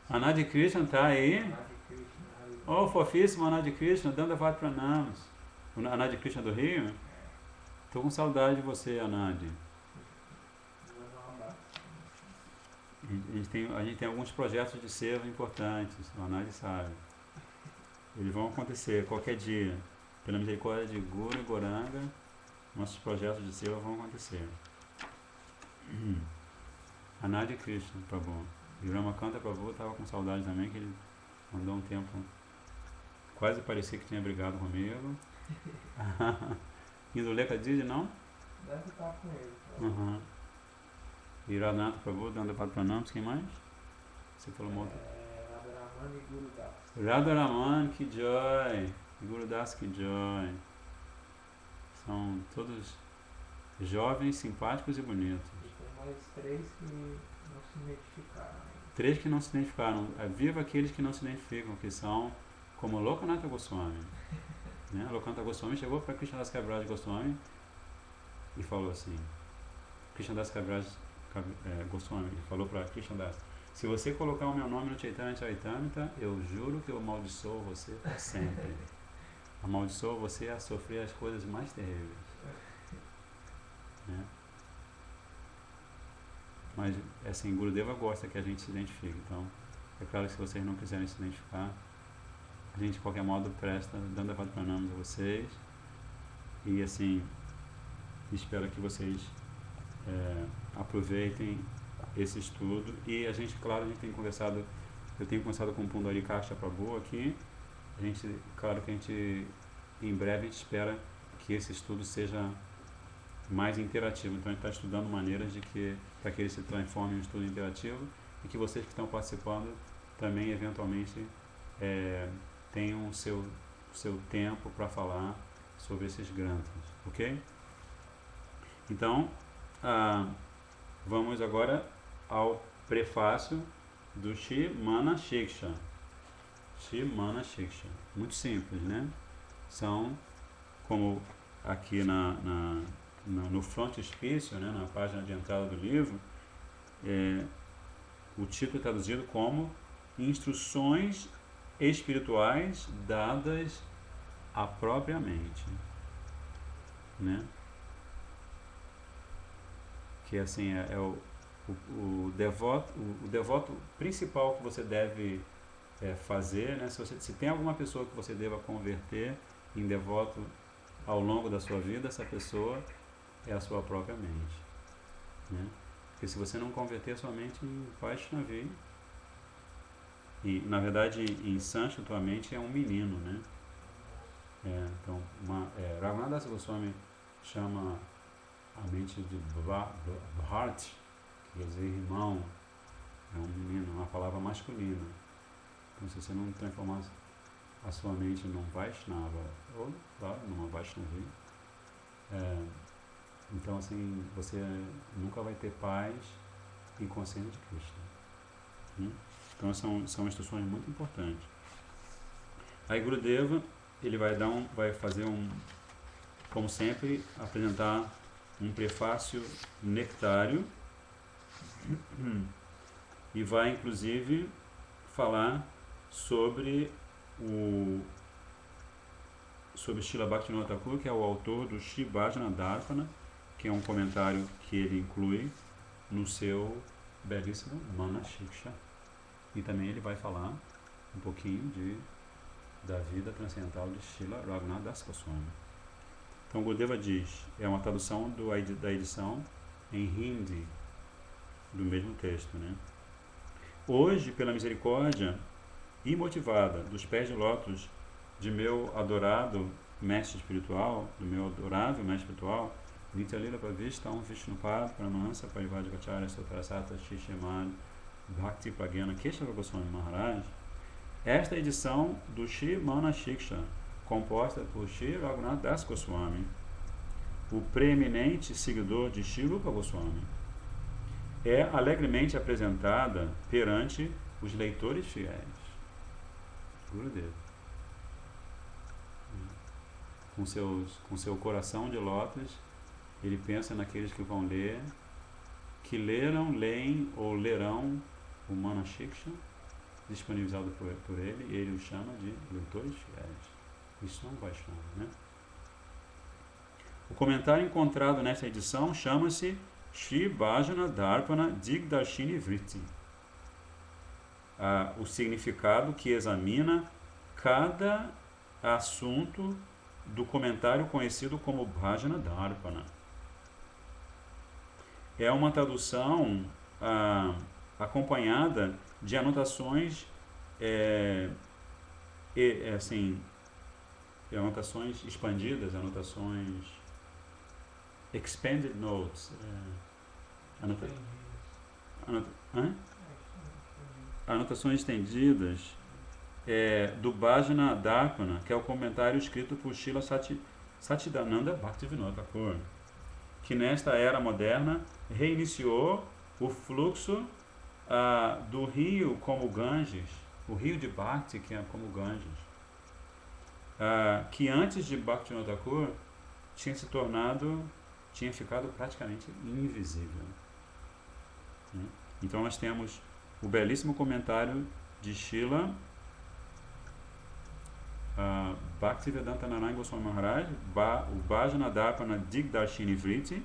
Anadi Krishna está aí? Oh, fofíssimo Anadi Krishna, Dandavat Pranams. O Anadi Krishna do Rio? Estou com saudade de você, Anadi. A gente tem alguns projetos de seva importantes, o Anadi sabe. Eles vão acontecer qualquer dia. Pela misericórdia de Guru e Goranga, nossos projetos de seva vão acontecer. Anadi Krishna, Prabhu. E o Ramakanta Prabhu estava com saudade também, que ele andou um tempo, quase parecia que tinha brigado comigo. Induleka Didi, não? Deve estar com ele. Uhum. E Radhanath Prabhu, Dandavat Pranams, quem mais? Você falou uma outra? Radharaman e Guru Das. Radharaman, que joy! Guru Das, que joy! São todos jovens, simpáticos e bonitos. E tem mais 3 que não se identificaram ainda. 3 que não se identificaram. Viva aqueles que não se identificam, que são como Lokanatha Goswami. Né? Lokanatha Goswami chegou para Krishnadas Kaviraj Goswami e falou assim, Krishnadas Kaviraj Goswami, ele falou para Krishnadas, se você colocar o meu nome no Chaitanya Charitamrita, eu juro que eu amaldiçoo você para sempre. Amaldiçoo você a sofrer as coisas mais terríveis. Né? Mas, assim, Gurudeva gosta que a gente se identifique. Então, é claro que se vocês não quiserem se identificar, a gente, de qualquer modo, presta Dandavad Pranams a vocês. E, assim, espero que vocês aproveitem esse estudo. E a gente, claro, eu tenho conversado com o Pundarikaksha Prabhu aqui. Claro que a gente, em breve, a gente espera que esse estudo seja mais interativo. Então a gente está estudando maneiras para que ele se transforme em um estudo interativo e que vocês que estão participando também eventualmente tenham o seu tempo para falar sobre esses granthas, ok? Então vamos agora ao prefácio do Shri Mana Shiksha. Shri Mana Shiksha, muito simples, né? São, como aqui no frontispício, né, na página de entrada do livro, o título é traduzido como Instruções Espirituais Dadas à Própria Mente, né? Que assim o devoto principal que você deve fazer, né? Se tem alguma pessoa que você deva converter em devoto ao longo da sua vida, essa pessoa é a sua própria mente, né? Porque se você não converter sua mente em Vaishnavi, e na verdade em sânscrito a mente é um menino, né? Então Raghunath Goswami chama a mente de Bhart, que quer dizer irmão, é um menino, uma palavra masculina. Então se você não transformar a sua mente num Vaishnava, ou claro, numa Vaishnavi, então assim, você nunca vai ter paz e consciência de Krishna. Então são instruções muito importantes. Aí Gurudeva, ele vai fazer como sempre, apresentar um prefácio nectário e vai inclusive falar sobre Srila Bhaktivinoda Thakur, que é o autor do Shri Bhajana Darpana, que é um comentário que ele inclui no seu belíssimo Mana Shiksha. E também ele vai falar um pouquinho da vida transcendental de Srila Raghunath Das Goswami. Então Gurudeva diz, é uma tradução da edição em Hindi do mesmo texto, né? Hoje, pela misericórdia imotivada dos pés de lótus de meu adorado mestre espiritual, do meu adorável mestre espiritual, Nityalila Pravistam Vishnupad Paramahansa Parivajikacharya Sotarasata Shishimad Bhakti Pragyana Keshava Goswami Maharaj, esta edição do Shri Mana Shiksha, composta por Shri Raghunath Das Goswami, o preeminente seguidor de Shri Rupa Goswami, é alegremente apresentada perante os leitores fiéis. Gurudeva. Com seu coração de lótus, ele pensa naqueles que vão ler, que leem ou lerão o Mana Shiksha, disponibilizado por ele, e ele o chama de leitores fiéis. Isso não vai chamar, né? O comentário encontrado nesta edição chama-se Shri Bhajana Darpana Digdarshini Vritti. O significado que examina cada assunto do comentário conhecido como Bhajana Darpana. É uma tradução acompanhada de anotações anotações expandidas, anotações expanded notes, anotações estendidas do Bhajana Darpana, que é o comentário escrito por Srila Satchidananda Bhaktivinoda Thakur, que nesta era moderna reiniciou o fluxo do rio como Ganges, o rio de Bhakti, que é como Ganges, que antes de Bhaktivinoda Thakur tinha se tornado tinha ficado praticamente invisível. Né? Então nós temos o belíssimo comentário de Srila Bhaktivedanta Narayana Goswami Maharaj, o Bhajana Darpana Digdarshini Vritti,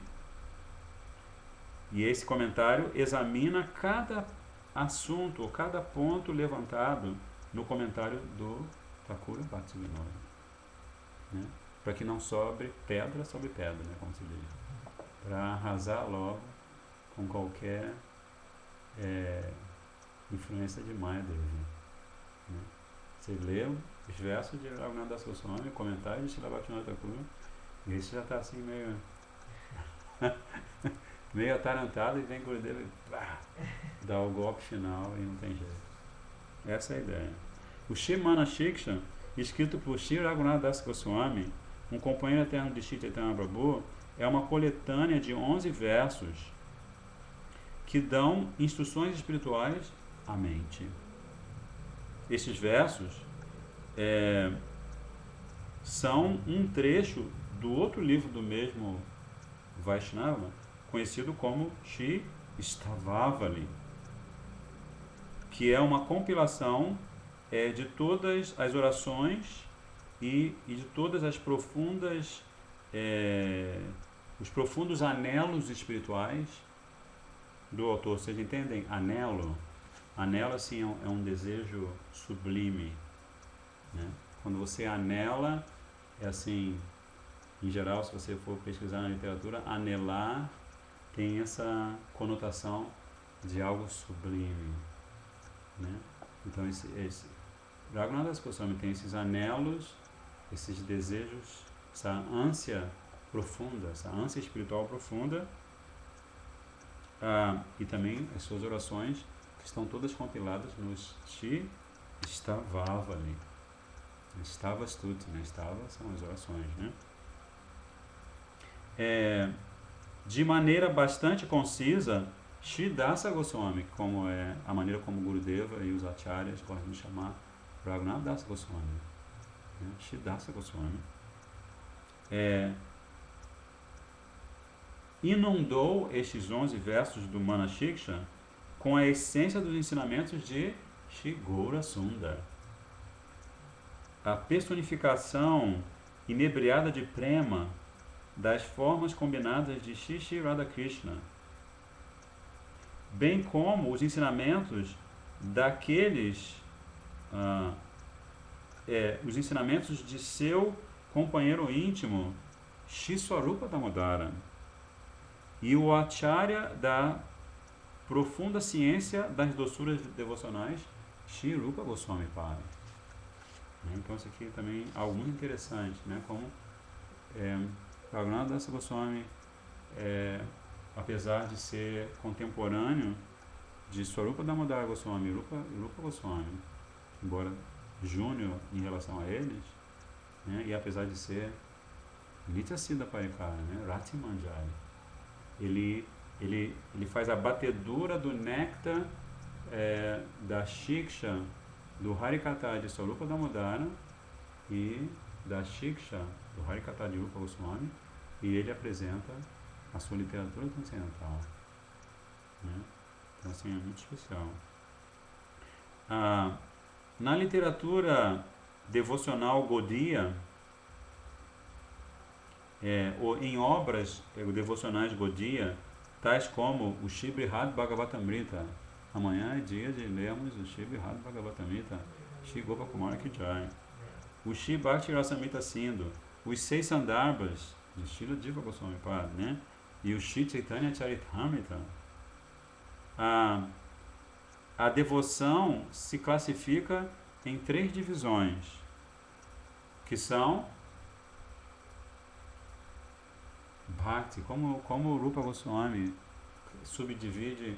e esse comentário examina cada assunto ou cada ponto levantado no comentário do Thakura Bhaktivinoda, né? Para que não sobre pedra sobre pedra, né, como se diz, para arrasar logo com qualquer influência de Maya Devi, né? Você lê os versos de Raghunath Das Goswami, comentário de Srila Bhaktivinoda Thakura, e esse já está assim meio meio atarantado, e vem Gurudeva e dá o golpe final e não tem jeito. Essa é a ideia. O Shri Manashiksha, escrito por Shri Raghunath Das Goswami, um companheiro eterno de Shri Chaitanya Prabhu, é uma coletânea de 11 versos que dão instruções espirituais à mente. Esses versos são um trecho do outro livro do mesmo Vaishnava, conhecido como Shri Stavavali, que é uma compilação de todas as orações e de todas as profundas, os profundos anelos espirituais do autor. Vocês entendem? Anelo? Anelo, assim, é um desejo sublime, né? Quando você anela, é assim, em geral, se você for pesquisar na literatura, anelar tem essa conotação de algo sublime, né? Então, Raghunath Das Goswami tem esses anelos, esses desejos, essa ânsia profunda, essa ânsia espiritual profunda, e também as suas orações, que estão todas compiladas no Shri Stavavali. Stava Stuti, né? Stava são as orações, né? De maneira bastante concisa, Shri Dasa Goswami, como é a maneira como Gurudeva e os acharyas gostam de chamar Raghunath Das Goswami, né? Shri Dasa Goswami inundou estes 11 versos do Manashiksha com a essência dos ensinamentos de Shri Gaura Sundar. A personificação inebriada de prema das formas combinadas de Shri Radhakrishna, bem como os ensinamentos daqueles, os ensinamentos de seu companheiro íntimo, Shri Swarupa Damodara, e o acharya da profunda ciência das doçuras devocionais, Shri Rupa Goswami Pada. Então isso aqui também é algo muito interessante, né? Como Raghunath Das Goswami, apesar de ser contemporâneo de Swarupa Damodara Goswami e Rupa Goswami, embora júnior em relação a eles, né? E apesar de ser Nityasiddha Parikara, né? Rati Manjari, ele faz a batedura do néctar da Shiksha do Harikata de Swarupa Damodara e da Shiksha do Harikata de Rupa Goswami, e ele apresenta a sua literatura transcendental, né? Então assim, é muito especial. Na literatura devocional Gaudiya, ou em obras devocionais Gaudiya, tais como o Shri Brihad Bhagavatamrita. Amanhã é dia de lermos o Shri Brihad Bhagavatamrita, Shri Gopakumara Ki Jai, o Shri Bhakti Rasamrita Sindhu, os 6 Sandarbhas de Srila Jiva Goswami Pada, né? E o Shri Chaitanya Charitamrita. A devoção se classifica em 3 divisões, que são Bhakti, como o Rupa Goswami subdivide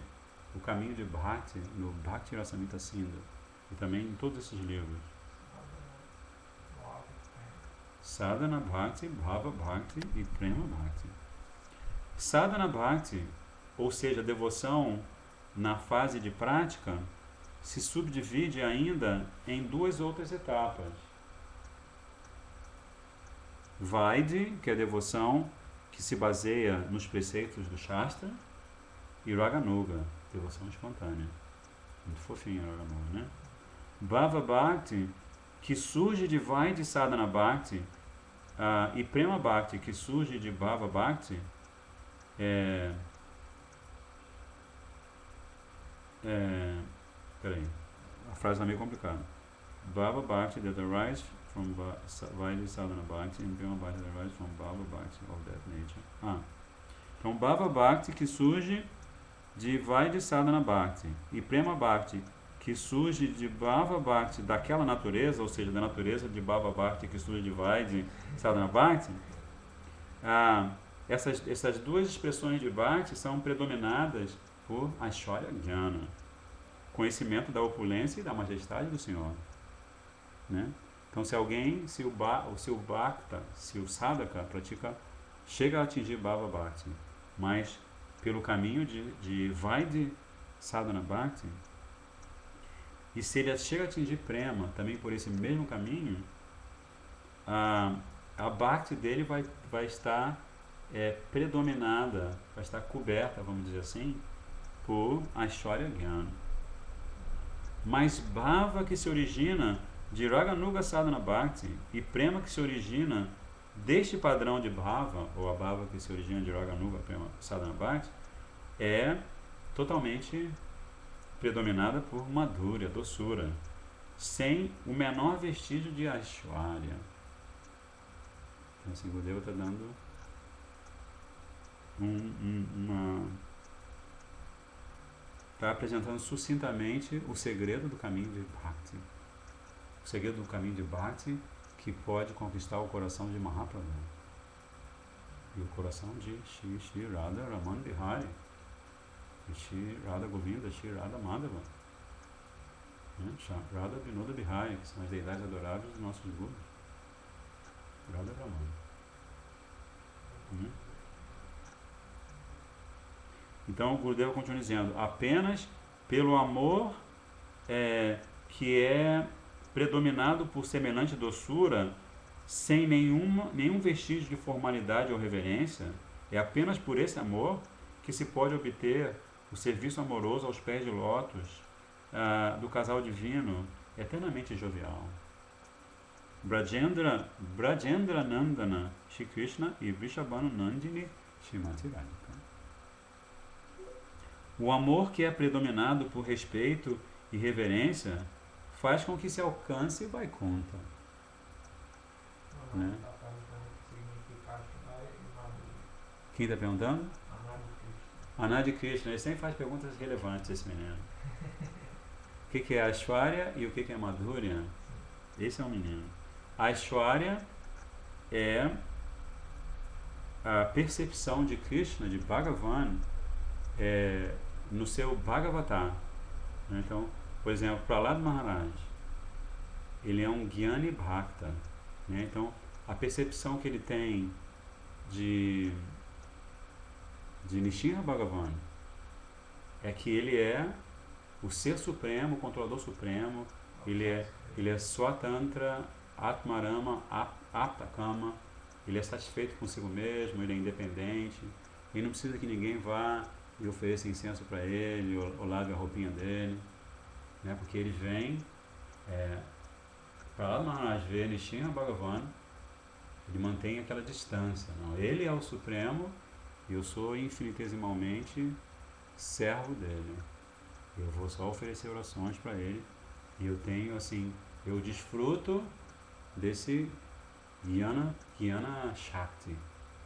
o caminho de Bhakti no Bhakti Rasamrita Sindhu, e também em todos esses livros. Sadhana Bhakti, Bhava Bhakti e Prema Bhakti. Sadhana Bhakti, ou seja, devoção na fase de prática, se subdivide ainda em 2 outras etapas. Vaidhi, que é a devoção que se baseia nos preceitos do Shastra, e Raganuga, devoção espontânea. Muito fofinho Raganuga, né? Bhava Bhakti, que surge de Vaidhi Sadhana Bhakti, e Prema Bhakti, que surge de Bhava Bhakti, peraí, a frase está meio complicada. Bhava Bhakti that arise from Vaidhi Sadhana Bhakti and Prema Bhakti that arise from Bhava Bhakti of that nature. Então, Bhava Bhakti, que surge de Vaidhi Sadhana Bhakti, e Prema Bhakti, que surge de Bhava Bhakti daquela natureza, ou seja, da natureza de Bhava Bhakti que surge de Vaidhi Sadhana Bhakti, essas duas expressões de Bhakti são predominadas por Aishwarya Jnana, conhecimento da opulência e da majestade do Senhor, né? Então, se o sadhaka chega a atingir Bhava Bhakti, mas pelo caminho de Vaidhi Sadhana Bhakti, e se ele chega a atingir Prema, também por esse mesmo caminho, a Bhakti dele vai estar predominada, vai estar coberta, vamos dizer assim, por Aishwarya Jnana. Mas Bhava, que se origina de Raganuga Sadhana Bhakti, e Prema, que se origina deste padrão de Bhava, ou a Bhava que se origina de Raganuga Prema Sadhana Bhakti, é totalmente predominada por Madhurya, doçura, sem o menor vestígio de Aishwarya. Então, assim, Gurudeva está dando está apresentando sucintamente o segredo do caminho de Bhakti. O segredo do caminho de Bhakti que pode conquistar o coração de Mahaprabhu. E o coração de Shri Radha Raman Bihari, Shri Radha Govinda, Shri Radha Madhava, né? Radha Vinoda Bihari, que são as deidades adoráveis dos nossos gurus. Radha Raman. Né? Então o Gurudeva continua dizendo, apenas pelo amor que é predominado por semelhante doçura, sem nenhum vestígio de formalidade ou reverência, é apenas por esse amor que se pode obter o serviço amoroso aos pés de lótus do casal divino eternamente jovial. Brajendra Nandana Shri Krishna e Vrishabhanu Nandini Srimati Radhika. O amor que é predominado por respeito e reverência faz com que se alcance Vaikuntha. Né? Quem está perguntando? Anadi Krishna. Ele sempre faz perguntas relevantes, esse menino. O que é Aishwarya e o que é Madhurya? Esse é um menino. Aishwarya é a percepção de Krishna, de Bhagavan, no seu Bhagavatar. Né? Então, por exemplo, Prahlad Maharaj, ele é um Gyani Bhakta. Né? Então, a percepção que ele tem de Nishinra Bhagavan é que ele é o Ser Supremo, o Controlador Supremo, ele é Swatantra, Atmarama, Aptakama, ele é satisfeito consigo mesmo, ele é independente, ele não precisa que ninguém vá e ofereça incenso para ele, ou lave a roupinha dele, né? Porque ele vem para lá, Maharaj vê Nishinra Bhagavan, ele mantém aquela distância. Não, ele é o Supremo e eu sou infinitesimalmente servo dele. Eu vou só oferecer orações para ele e eu tenho, assim, eu desfruto desse Jnana Shakti,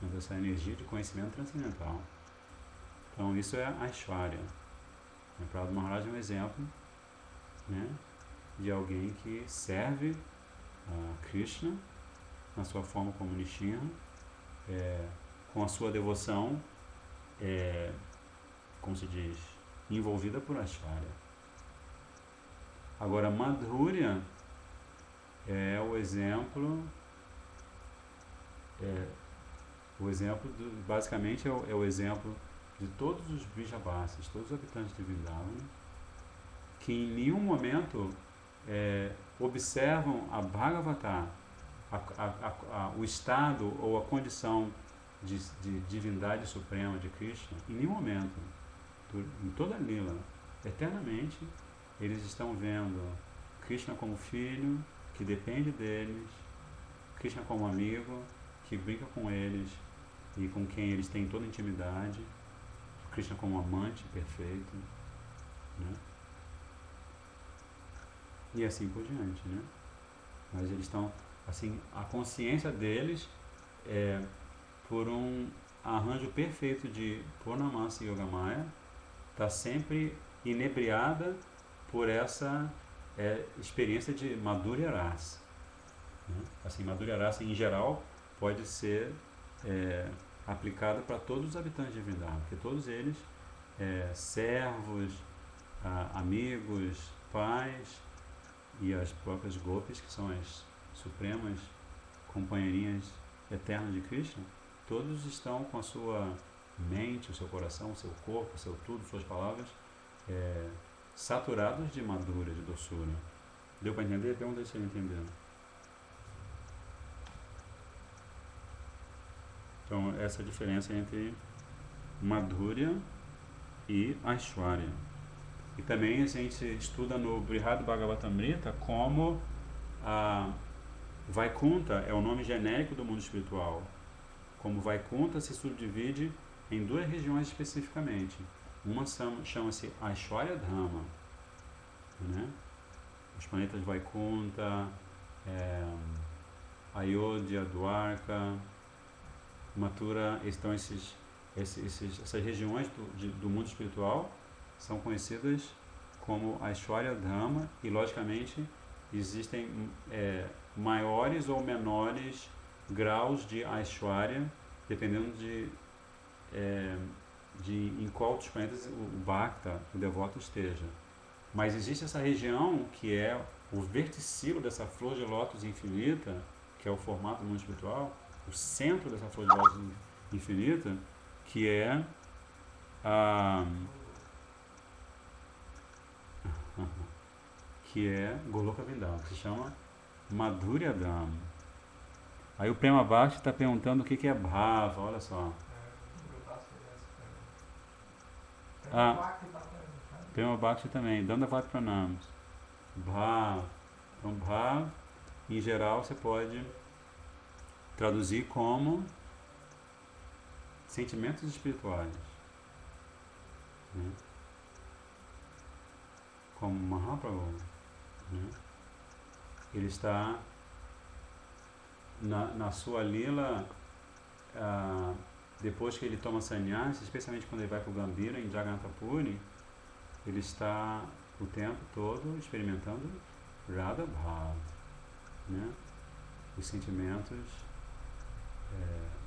dessa energia de conhecimento transcendental. Então isso é Aishwarya. O Prahlad Maharaj é um exemplo, né, de alguém que serve a Krishna na sua forma como Nishinra, com a sua devoção, como se diz, envolvida por Aishwarya. Agora, Madhurya é o exemplo, basicamente é o exemplo de todos os Vrijavasis, todos os habitantes de Vrindavan, que em nenhum momento observam a Bhagavatar, o estado ou a condição de divindade suprema de Krishna, em nenhum momento, em toda a lila, eternamente, eles estão vendo Krishna como filho, que depende deles, Krishna como amigo, que brinca com eles e com quem eles têm toda intimidade, Krishna como amante perfeito, né? E assim por diante, né? Mas eles estão, assim, a consciência deles por um arranjo perfeito de Purnamasa Yogamaya, está sempre inebriada por essa experiência de Madhurya Rasa, né? Assim, Madhurya Rasa em geral pode ser aplicada para todos os habitantes de Vrindavan, porque todos eles, servos, amigos, pais e as próprias gopis, que são as supremas companheirinhas eternas de Krishna, todos estão com a sua mente, o seu coração, o seu corpo, o seu tudo, suas palavras, saturados de madura, de doçura. Deu para entender? Pergunta se ele entendeu. Então, essa é a diferença entre Madhurya e Aishwarya. E também a gente estuda no Brihad Bhagavatamrita como a Vaikunta é o nome genérico do mundo espiritual. Como Vaikunta se subdivide em duas regiões especificamente. Uma chama-se Aishwarya Dhama, né? Os planetas Vaikunta, Ayodhya, Dwarka, Mathura, estão essas regiões do mundo espiritual são conhecidas como Aishwarya Dhama e, logicamente, existem maiores ou menores graus de Aishwarya, dependendo de em qual dos planetas o Bhakta, o devoto, esteja. Mas existe essa região que é o verticilo dessa flor de lótus infinita, que é o formato do mundo espiritual, o centro dessa flor de lótus infinita, que é Goloka Vrindavan, que se chama Madhurya Dham. Aí o Prema Bhakti está perguntando o que é Bhava, olha só. Prema Bhakti também, Dandavat Pranams. Bhava. Então, Bhava, em geral, você pode traduzir como sentimentos espirituais, né? Como Mahaprabhu, né? Ele está na sua lila, depois que ele toma sannyasa, especialmente quando ele vai para o Gambhira, em Jagannath Puri, ele está o tempo todo experimentando Radha Bhava, né? Os sentimentos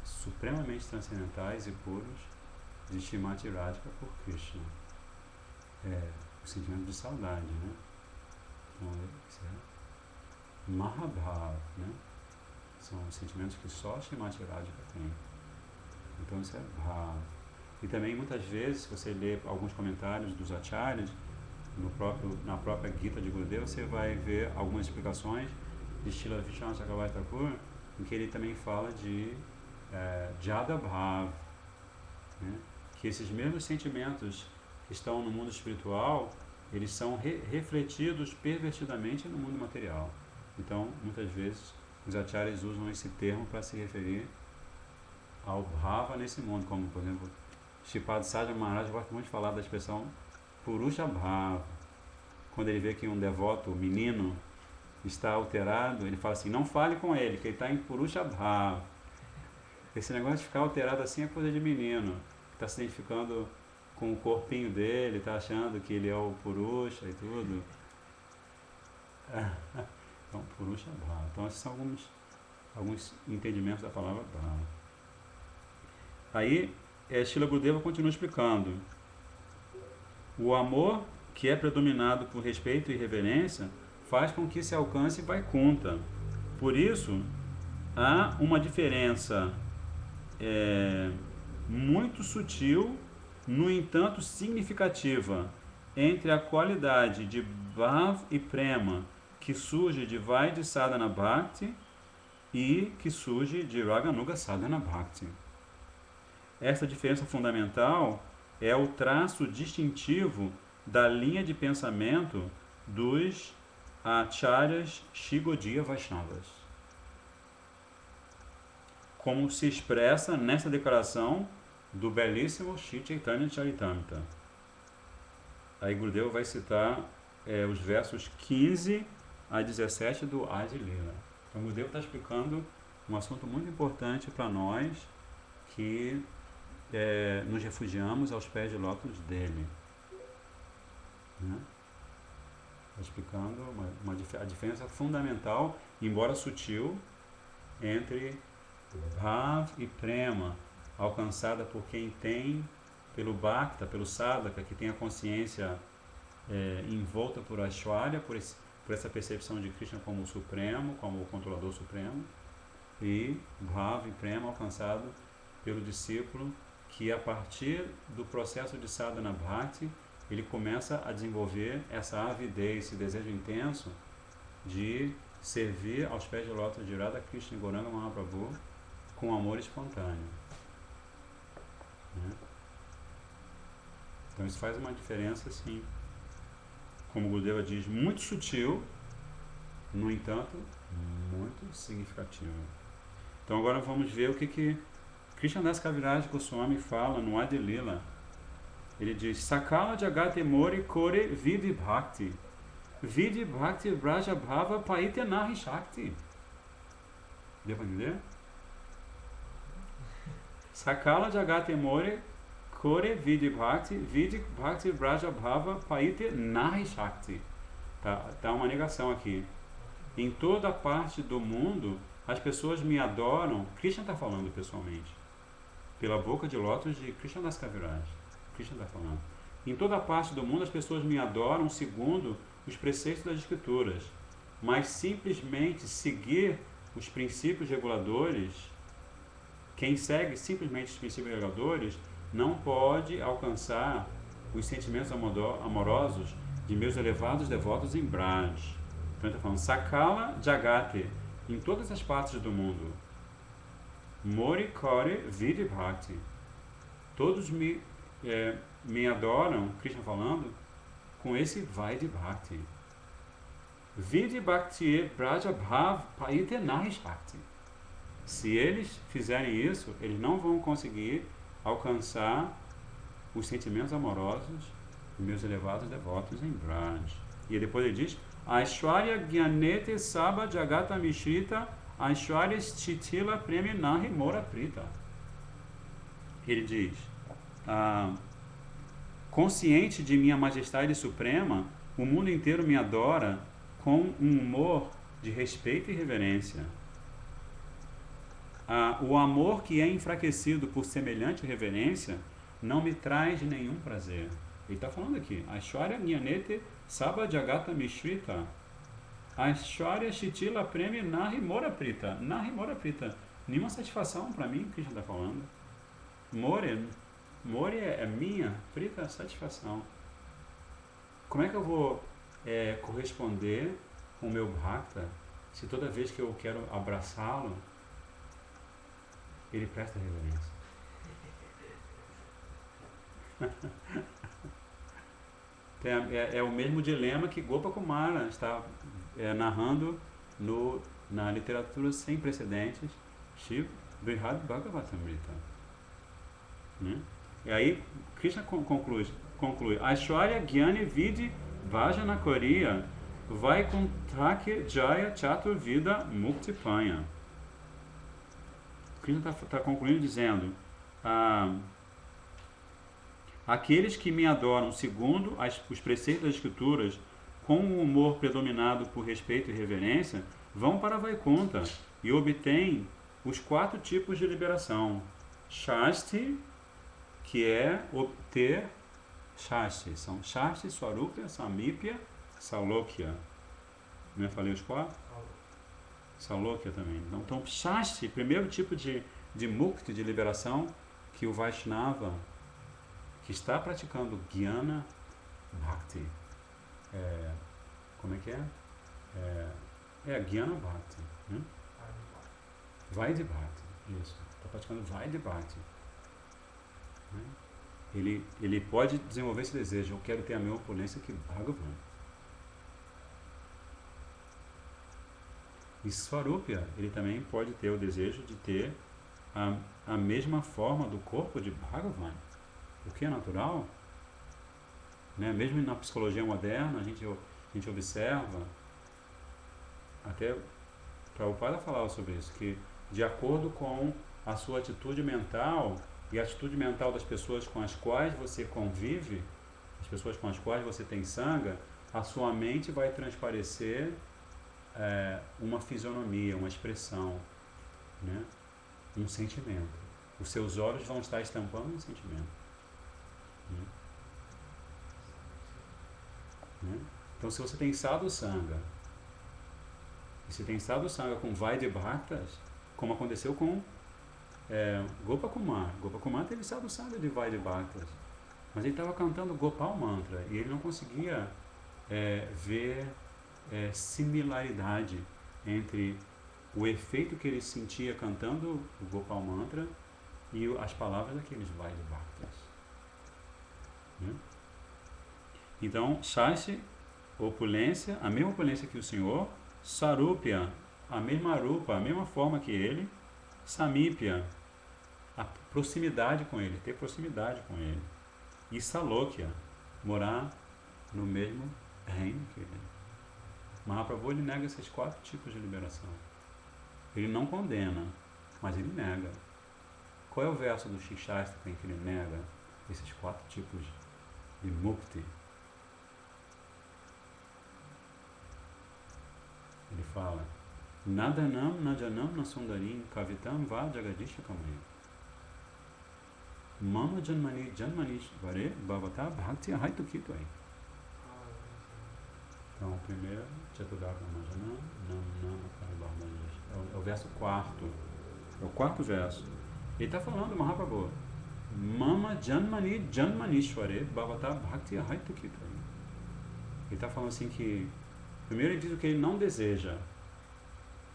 supremamente transcendentais e puros de Srimati Radhika por Krishna. O sentimento de saudade, né? Então, isso é Mahabhava, né? São sentimentos que só Srimati Radhika tem. Então isso é Bhava. E também muitas vezes, se você lê alguns comentários dos acharyas, na própria Gita de Gurudeva, você vai ver algumas explicações de Srila Vishwanath Chakravarti Thakur, em que ele também fala de Jada Bhava, né? Que esses mesmos sentimentos que estão no mundo espiritual, eles são refletidos pervertidamente no mundo material. Então, muitas vezes, os acharyas usam esse termo para se referir ao Bhava nesse mundo, como, por exemplo, Shripad Saja Maharaj gosta muito de falar da expressão Purusha Bhava. Quando ele vê que um devoto, menino, está alterado, ele fala assim, não fale com ele, que ele está em Purusha Bhava. Esse negócio de ficar alterado assim é coisa de menino, que está se identificando com o corpinho dele, está achando que ele é o Purusha e tudo. Então, Purusha Bhava. Então, esses são alguns entendimentos da palavra Bhava. Aí, Srila Gurudeva continua explicando. O amor, que é predominado por respeito e reverência, faz com que se alcance Vaikunta. Por isso, há uma diferença muito sutil, no entanto significativa, entre a qualidade de Bhav e Prema, que surge de Vaidhi Sadhana Bhakti, e que surge de Raganuga Sadhana Bhakti. essa diferença fundamental é o traço distintivo da linha de pensamento dos Acharyas Shigodia Vaishnavas, como se expressa nessa declaração do belíssimo Shri Chaitanya Charitamrita. Aí Gurudeva vai citar os versos 15 a 17 do Adi Lila. Então Gurudeva está explicando um assunto muito importante para nós que nos refugiamos aos pés de lótus dele. Né? Está explicando a diferença fundamental, embora sutil, entre Bhav e Prema, alcançada por quem tem, pelo Bhakta, pelo Sadhaka, que tem a consciência envolta por Aishwarya, por essa percepção de Krishna como o Supremo, como o controlador supremo, e Bhav e Prema alcançado pelo discípulo, que a partir do processo de sadhana bhakti, ele começa a desenvolver essa avidez, esse desejo intenso de servir aos pés de lótus de Radha Krishna e Gauranga Mahaprabhu com amor espontâneo. Né? Então isso faz uma diferença, sim, como Gurudeva diz, muito sutil, no entanto, muito significativa. Então agora vamos ver o que Krishnadas Kaviraj Goswami fala no Adi Lila. Ele diz: Sakala Jagate Mori Kore Vidi Bhakti Vidi Bhakti Braja Bhava Paite Nahi Shakti. Deu para entender? Sakala Jagate Mori Kore Vidi Bhakti Braja Bhava Paite Nahi Shakti. Tá uma negação aqui. Em toda parte do mundo as pessoas me adoram. Krishna está falando pessoalmente, pela boca de lótus de Krishnadas Kaviraj. Krishna está falando. Em toda parte do mundo as pessoas me adoram segundo os preceitos das escrituras, mas simplesmente seguir os princípios reguladores, quem segue simplesmente os princípios reguladores não pode alcançar os sentimentos amorosos de meus elevados devotos em Braj. Então ele está falando Sakala Jagate, em todas as partes do mundo. Mori Kore Vidi Bhakti. Todos me adoram, Krishna falando, com esse Vaidhi Bhakti. Vidi Bhakti Braja Bhav Paite Nahi Shakti. Se eles fizerem isso, eles não vão conseguir alcançar os sentimentos amorosos de meus elevados devotos em Braj. E depois ele diz: Aishwarya Gyanete Saba Jagata Mishrita Aishwarya Stitila Premi Nahi Mora Prita. Ele diz: consciente de minha majestade suprema, o mundo inteiro me adora com um humor de respeito e reverência. O amor que é enfraquecido por semelhante reverência não me traz nenhum prazer. Ele está falando aqui, Aishwarya Gyanete Saba Jagata Mishrita Aishwarya Shitila Premi Nahi Mora Prita. Nahi Mora Prita. Nenhuma satisfação para mim, Krishna está falando. More é minha, Prita é satisfação. Como é que eu vou corresponder com o meu Bhakta se toda vez que eu quero abraçá-lo, ele presta reverência? É o mesmo dilema que Gopa Kumara está narrando na literatura sem precedentes, Shiv Brihad Bhagavatamrita. Né? E aí Krishna conclui Aishwarya Gyani Vidi Vajana Koriya Vaikuntake Jaya Chaturvida Mukti Panya. Krishna está concluindo dizendo: aqueles que me adoram segundo os preceitos das escrituras, com um humor predominado por respeito e reverência, vão para Vaikunta e obtêm os 4 tipos de liberação. Shasti, que é obter Shasti, são Shasti, Swarupya, Samipya, Salokya. Não é? Falei os 4? Salokya também. Então, Shasti, primeiro tipo de mukti, de liberação, que o Vaishnava, que está praticando Jnana Bhakti, como é que é? Jnana Bhakti, né? Vaidhi Bhakti, isso. Está praticando Vaidhi Bhakti. Né? Ele pode desenvolver esse desejo, eu quero ter a mesma opulência que Bhagavan. E Svarupya, ele também pode ter o desejo de ter a mesma forma do corpo de Bhagavan, o que é natural, né? Mesmo na psicologia moderna, a gente observa, até Prabhupada falava sobre isso, que de acordo com a sua atitude mental e a atitude mental das pessoas com as quais você convive, as pessoas com as quais você tem sanga, a sua mente vai transparecer uma fisionomia, uma expressão, né? Um sentimento. Os seus olhos vão estar estampando um sentimento. Né? Então, se você tem sadhu sanga, e se tem sadhu sanga com Vaidya Bhaktas, como aconteceu com Gopakumar. Gopakumar teve sadhu sanga de Vaidya Bhaktas, mas ele estava cantando Gopal Mantra e ele não conseguia ver similaridade entre o efeito que ele sentia cantando o Gopal Mantra e as palavras daqueles Vaidya Bhaktas. Né? Então, Shashi, opulência, a mesma opulência que o Senhor, Sarupya, a mesma rupa, a mesma forma que ele, Samipya, a proximidade com ele, ter proximidade com ele, e Salokya, morar no mesmo reino que ele. Mahaprabhu, ele nega esses 4 tipos de liberação. Ele não condena, mas ele nega. Qual é o verso do Shikshastra em que ele nega esses 4 tipos de mukti? Ele fala: Nadanam, najanam, nasundarim, kavitam, va jagadisha kamaya. Mama janmani, janmanish vare, bhavata, bhakti ahaitu kitwai. Então, o primeiro, Chatudaka Majanam, Nam Nam Paribhavanish. É o verso 4. É o 4º verso. Ele está falando, Mahaprabhu, Mama janmani, janmanishvare, bhavata, bhakti ahaitu kitwai. Ele está falando assim que primeiro ele diz o que ele não deseja.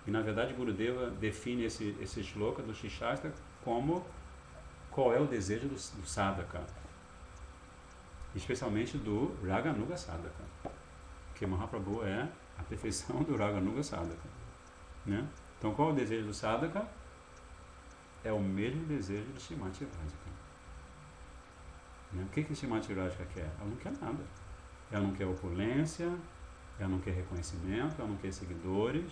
E na verdade Gurudeva define esse shloka do Shikshastra como qual é o desejo do sadhaka. Especialmente do Raganuga Sadhaka. Porque Mahaprabhu é a perfeição do Raganuga Sadhaka. Né? Então qual é o desejo do sadhaka? É o mesmo desejo de Srimati Radhika. Né? O que Srimati Radhika quer? Ela não quer nada. Ela não quer opulência, ela não quer reconhecimento, ela não quer seguidores.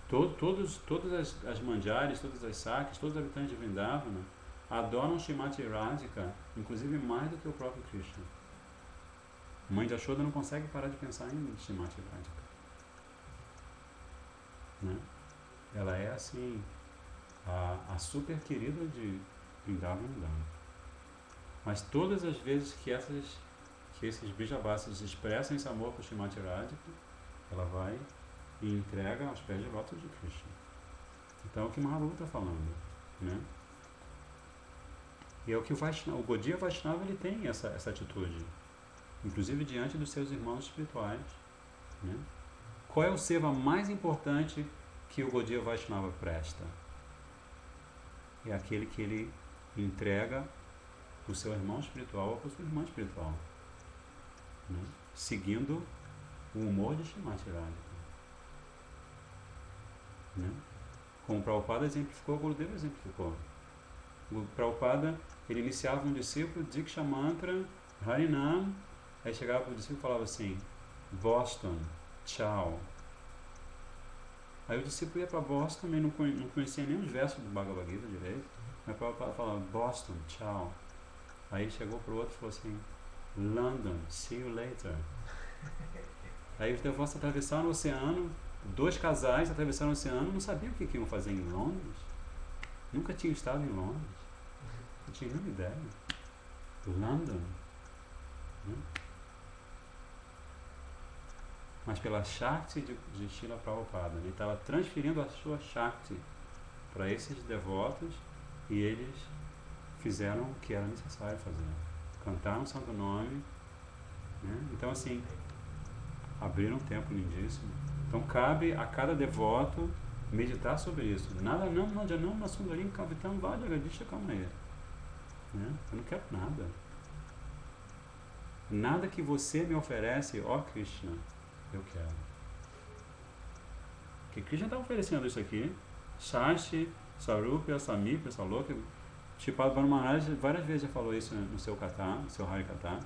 Todas as manjares, todas as sakis, todos os habitantes de Vrindavana adoram Srimati Radhika, inclusive mais do que o próprio Krishna. Mãe de Yashoda não consegue parar de pensar em Srimati Radhika. Né? Ela é assim a super querida de Vrindavana. Mas todas as vezes que esses Bijabhasas expressam esse amor por Srimati Radhika, ela vai e entrega aos pés de lótus de Krishna. Então é o que Mahaprabhu está falando. Né? E é o que o Gaudiya Vaishnava ele tem essa atitude, inclusive diante dos seus irmãos espirituais. Né? Qual é o seva mais importante que o Gaudiya Vaishnava presta? É aquele que ele entrega para o seu irmão espiritual ou para a sua irmã espiritual. Né? Seguindo o humor de Srimati Radhika. Né? Como o Prabhupada exemplificou, o Gurudeva exemplificou. O Prabhupada, ele iniciava um discípulo, Diksha Mantra, Harinam, aí chegava para o discípulo e falava assim, Boston, tchau. Aí o discípulo ia para Boston, também não conhecia nem os versos do Bhagavad Gita direito, mas o Prabhupada falava, Boston, tchau. Aí chegou para o outro e falou assim, London, see you later. Aí os devotos atravessaram o oceano, 2 casais atravessaram o oceano, não sabiam o que iam fazer em Londres. Nunca tinham estado em Londres. Não tinha nenhuma ideia. London. Né? Mas pela Shakti de Srila Prabhupada, ele estava transferindo a sua Shakti para esses devotos e eles fizeram o que era necessário fazer. Cantaram o Santo Nome. Né? Então assim, abriram um templo lindíssimo. Então cabe a cada devoto meditar sobre isso. Nada não Sundarim Kavitam Vajagadisha Kamaya. Eu não quero nada. Nada que você me oferece, ó Krishna, eu quero. Que Krishna está oferecendo isso aqui. Shashi, Sarupya, Samipya, Saloka. Shripad Bhanu Maharaj várias vezes já falou isso no seu Katha, no seu Hari Katha.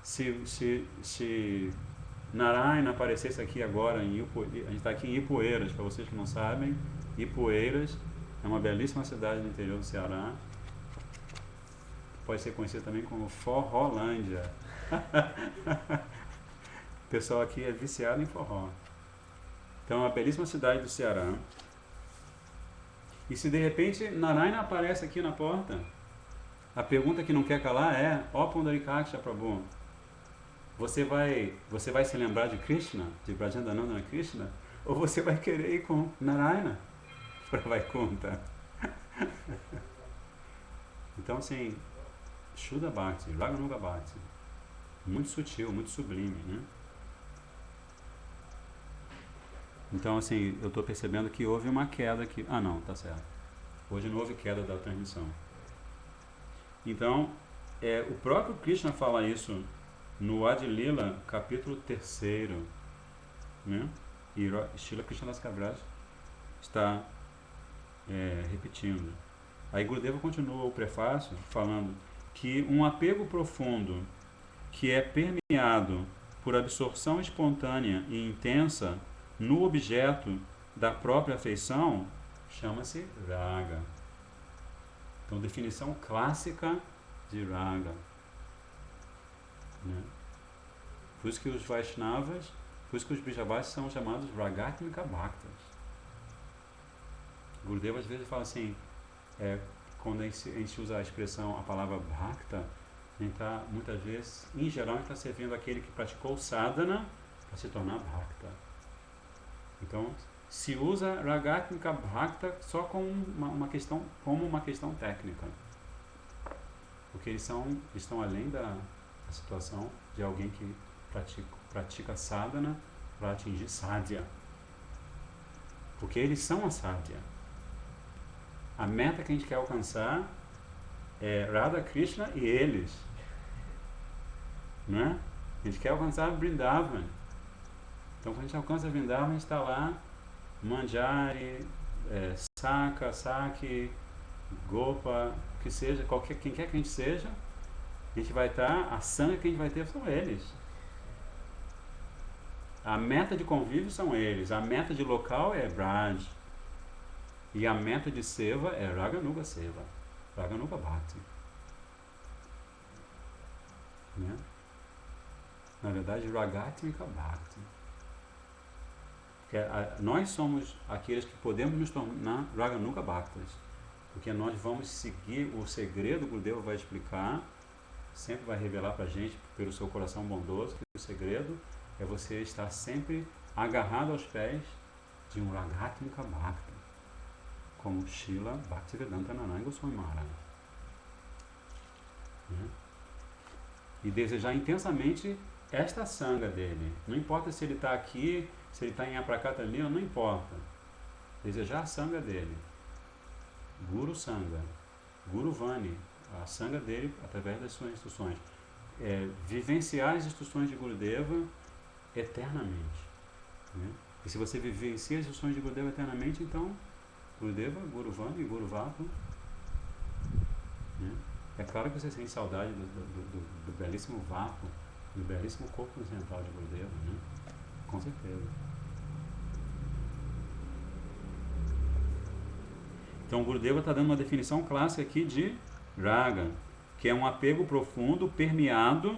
Se Narayana aparecesse aqui agora, a gente está aqui em Ipueiras, para vocês que não sabem, Ipueiras é uma belíssima cidade no interior do Ceará, pode ser conhecida também como Forrolândia. O pessoal aqui é viciado em forró. Então, é uma belíssima cidade do Ceará. E se de repente Narayana aparece aqui na porta, a pergunta que não quer calar é: ó Pundarikaksha Prabhu, você vai se lembrar de Krishna, de Brajandanandana Krishna, ou você vai querer ir com Narayana para Vaikuntha? Então, assim, Shuddha Bhakti, Raganuga Bhakti, muito sutil, muito sublime, né? Então, assim, eu estou percebendo que houve uma queda aqui. Ah, não, tá certo. Hoje não houve queda da transmissão. Então, o próprio Krishna fala isso no Adilila, capítulo 3, né? E Srila Krishnadas Kaviraj está repetindo. Aí Gurudeva continua o prefácio falando que um apego profundo que é permeado por absorção espontânea e intensa no objeto da própria afeição chama-se raga. Então, definição clássica de raga, né? Por isso que os Vaishnavas, por isso que os Brijavasis são chamados Ragatmika Bhaktas. Gurudeva às vezes fala assim, quando a gente usa a expressão, a palavra Bhakta, a gente está, muitas vezes, em geral, a gente está servindo aquele que praticou sadhana para se tornar Bhakta. Então, se usa Ragatmika Bhakta só como uma questão técnica. Porque eles estão além da situação de alguém que pratica sadhana para atingir sadhya. Porque eles são a sadhya. A meta que a gente quer alcançar é Radha Krishna e eles. Não é? A gente quer alcançar Vrindavan. Então, quando a gente alcança Vrindavan, a gente está lá, Manjari, Saka, Saki, Gopa, que seja, quem quer que a gente seja, a gente vai estar, a sanga que a gente vai ter são eles. A meta de convívio são eles, a meta de local é Braj, e a meta de seva é Raganuga Seva, Raganuga Bhakti. Né? Na verdade, Ragatmika Bhakti. Nós somos aqueles que podemos nos tornar Raganuga Bhaktas, porque nós vamos seguir o segredo que o Gurudeva vai explicar, sempre vai revelar para a gente, pelo seu coração bondoso, que o segredo é você estar sempre agarrado aos pés de um Ragatmika Bhakta, como Srila Bhaktivedanta Narayana Goswami Maharaj. E desejar intensamente esta sanga dele. Não importa se ele está aqui, se ele está em Aprakata ali, não importa. Desejar a sanga dele. Guru Sanga, Guru Vani, a sanga dele através das suas instruções. Vivenciar as instruções de Gurudeva eternamente. Né? E se você vivencia as instruções de Gurudeva eternamente, então Gurudeva, Guru Vani e Guru Vapa. Né? É claro que você sente saudade do belíssimo Vapa, do belíssimo corpo central de Gurudeva, né? Com certeza. Então, o Gurudeva está dando uma definição clássica aqui de raga, que é um apego profundo, permeado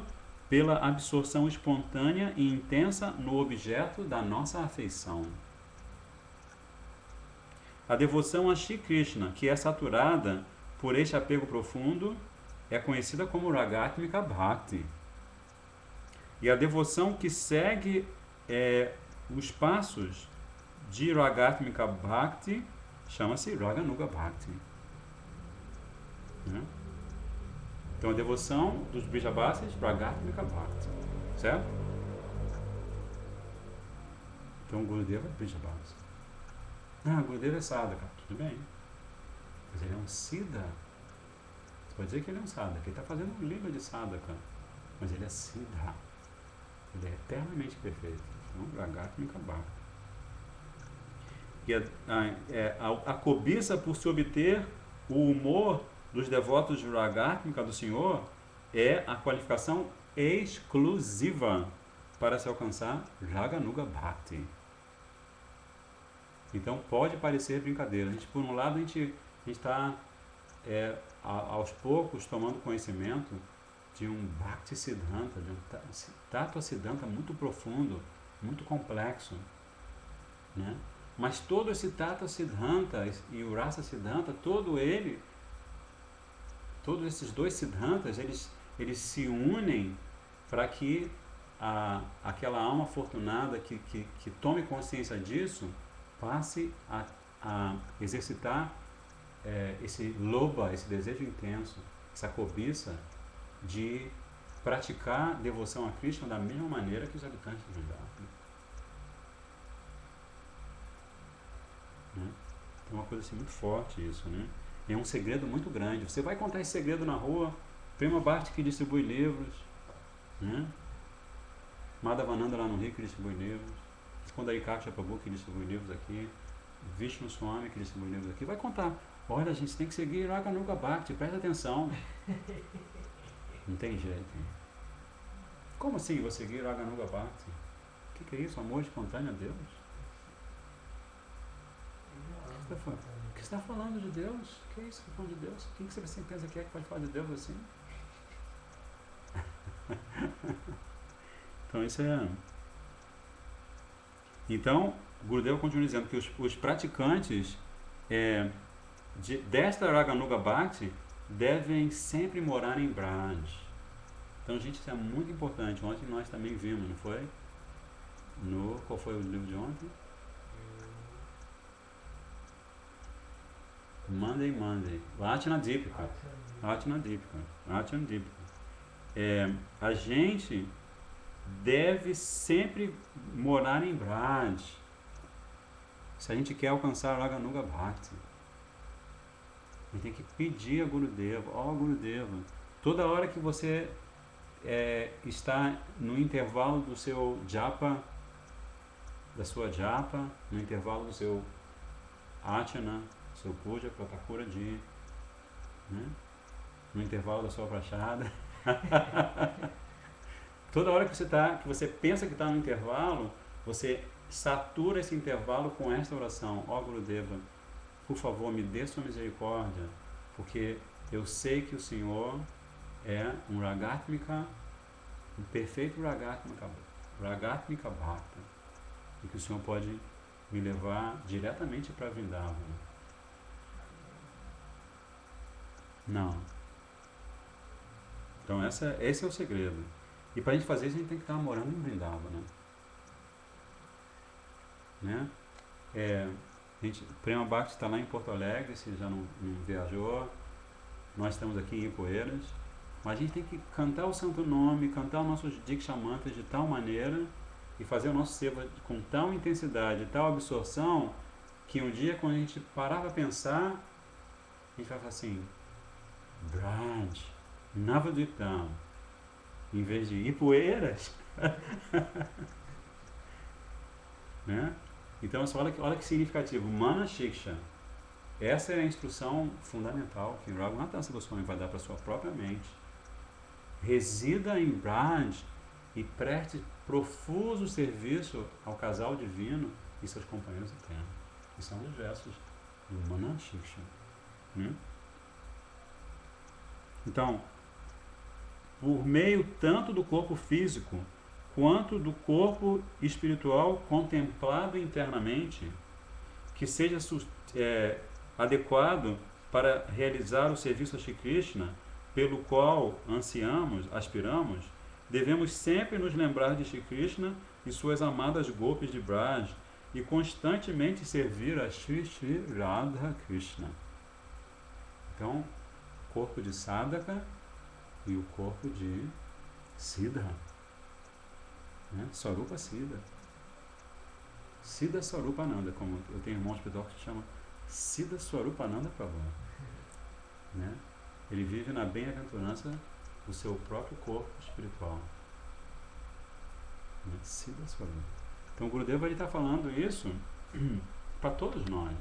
pela absorção espontânea e intensa no objeto da nossa afeição. A devoção a Shri Krishna, que é saturada por este apego profundo, é conhecida como Ragatmika Bhakti. E a devoção que segue os passos de Ragatmika Bhakti chama-se Raganuga Bhakti. Né? Então, a devoção dos Brijavasis, Ragatmika Bhakti. Certo? Então o Gurudeva é Vrijabhasa. Ah, o Gurudeva é Sadhaka. Tudo bem. Mas ele é um Siddha. Você pode dizer que ele é um Sadhaka. Ele está fazendo um livro de Sadhaka. Mas ele é Siddha. Ele é eternamente perfeito. Então, Ragatmika Bhakti. E a cobiça por se obter o humor dos devotos de Ragatmika do Senhor é a qualificação exclusiva para se alcançar Raganuga Bhakti. Então pode parecer brincadeira. Por um lado, a gente está aos poucos tomando conhecimento de um Bhakti Siddhanta, de um Tattva Siddhanta muito profundo, muito complexo, né? Mas todo esse Tattva Siddhanta e o Rasa Siddhanta, todos esses dois Siddhantas, eles se unem para que aquela alma afortunada que tome consciência disso passe a exercitar esse loba, esse desejo intenso, essa cobiça de praticar devoção a Krishna da mesma maneira que os habitantes de Vrindavan. Né? É uma coisa assim muito forte isso, né? É um segredo muito grande. Você vai contar esse segredo na rua, Prema Bhakti que distribui livros, né? Madhavananda lá no Rio que distribui livros, Kondarikakshya Prabhu que distribui livros aqui, Vishnu Swami que distribui livros aqui, vai contar. Olha, a gente tem que seguir Raganuga Bhakti, presta atenção. Não tem jeito. Como assim vou seguir Raganuga Bhakti? O que é isso? Amor espontâneo a Deus? O que você está falando de Deus? O que é isso que está falando de Deus? Quem que você pensa que pode falar de Deus assim? Então isso é... Então, Gurudeva continua dizendo que os praticantes desta Raganuga Bhakti devem sempre morar em Braj. Então, gente, isso é muito importante. Ontem nós também vimos, não foi? Qual foi o livro de ontem? Monday. Atana Deepika. A gente deve sempre morar em Braj se a gente quer alcançar Raganuga Bhakti. A gente tem que pedir a Gurudeva, Gurudeva, toda hora que você está no intervalo do seu japa, da sua japa, no intervalo do seu achana, seu puja, pratakura de, né? No intervalo da sua prachada. Toda hora que você pensa que está no intervalo, você satura esse intervalo com esta oração: ó Gurudeva, por favor, me dê sua misericórdia, porque eu sei que o Senhor é um Ragatmika, um perfeito Ragatmika Bhakta, e que o Senhor pode me levar diretamente para Vrindavan. Não. Então esse é o segredo. E para a gente fazer isso, a gente tem que estar morando em Vrindavan, né? Prema Bhakti está lá em Porto Alegre, se já não viajou. Nós estamos aqui em Ipueiras. Mas a gente tem que cantar o santo nome, cantar os nossos Diksha Mantras de tal maneira e fazer o nosso seva com tal intensidade, tal absorção, que um dia, quando a gente parar para pensar, a gente vai falar assim: Braj, Navadvitam, em vez de Ipueiras. Né? Então, olha que significativo. Mana Shiksha. Essa é a instrução fundamental que Raghunatha Goswami vai dar para a sua própria mente. Resida em Braj e preste profuso serviço ao casal divino e seus companheiros eternos. Que são os versos do Mana Shiksha. Né? Então, por meio tanto do corpo físico quanto do corpo espiritual contemplado internamente, que seja adequado para realizar o serviço a Shri Krishna, pelo qual aspiramos, devemos sempre nos lembrar de Shri Krishna e suas amadas golpes de Braj e constantemente servir a Shri Shri Radha Krishna. Então, corpo de sadhaka e o corpo de siddha, né? Swarupa Siddha. Siddha Swarupananda, como eu tenho um irmão espiritual que se chama Siddha Swarupananda Prabhu, né? Ele vive na bem-aventurança do seu próprio corpo espiritual, né? Siddha Swarupa. Então o Gurudeva está falando isso para todos nós,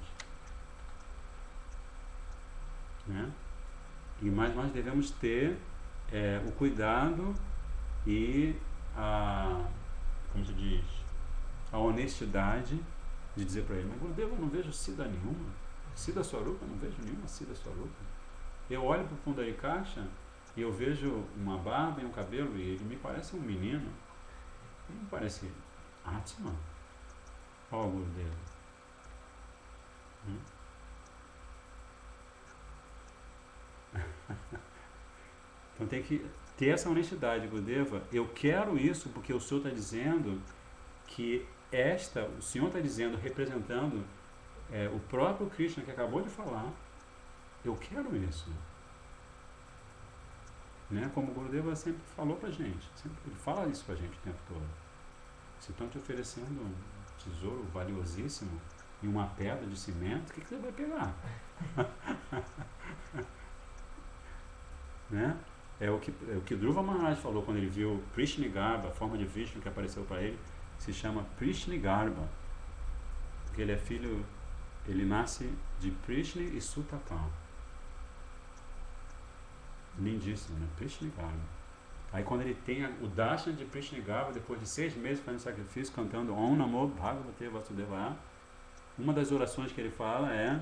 né? E mais nós devemos ter o cuidado e como se diz, a honestidade de dizer para ele: mas Gurudeva, eu não vejo Siddha nenhuma, Siddha Swarupa, não vejo nenhuma Siddha Swarupa. Eu olho para o Pundarikasha e eu vejo uma barba e um cabelo e ele me parece um menino, ele me parece Atma. Ó, Gurudeva. Então tem que ter essa honestidade, Gurudeva. Eu quero isso porque o Senhor está dizendo que o Senhor está dizendo, representando o próprio Krishna que acabou de falar, eu quero isso. Né? Como o Gurudeva sempre falou pra gente, ele fala isso pra gente o tempo todo. Se estão te oferecendo um tesouro valiosíssimo e uma pedra de cimento, o que você vai pegar? Né? É o que Dhruva Maharaj falou quando ele viu Prishnigarba, a forma de Vishnu que apareceu para ele, se chama Prishnigarba, porque ele é filho, ele nasce de Prishni e Sutapa. Lindíssimo, né? Prishnigarba. Aí quando ele tem o darshan de Prishnigarba, depois de 6 meses fazendo sacrifício, cantando Om Namo Bhagavate Vasudevaya, uma das orações que ele fala é: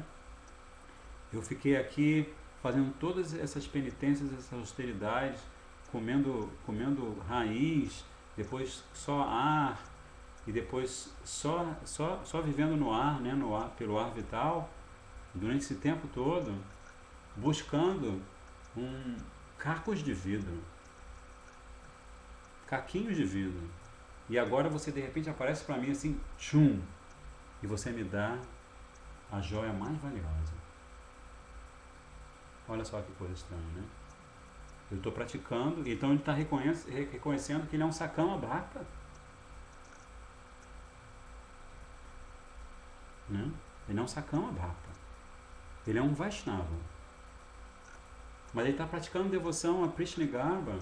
eu fiquei aqui fazendo todas essas penitências, essas austeridades, comendo raiz, depois só ar, e depois só vivendo no ar, né, pelo ar vital, durante esse tempo todo, buscando cacos de vidro, caquinhos de vidro. E agora você de repente aparece para mim assim, tchum, e você me dá a joia mais valiosa. Olha só que coisa estranha, né? Eu estou praticando, então ele está reconhecendo que ele é um Sakama Bhakta. Né? Ele é um Sakama Bhakta. Ele é um Vaishnava. Mas ele está praticando devoção a Prishnigarba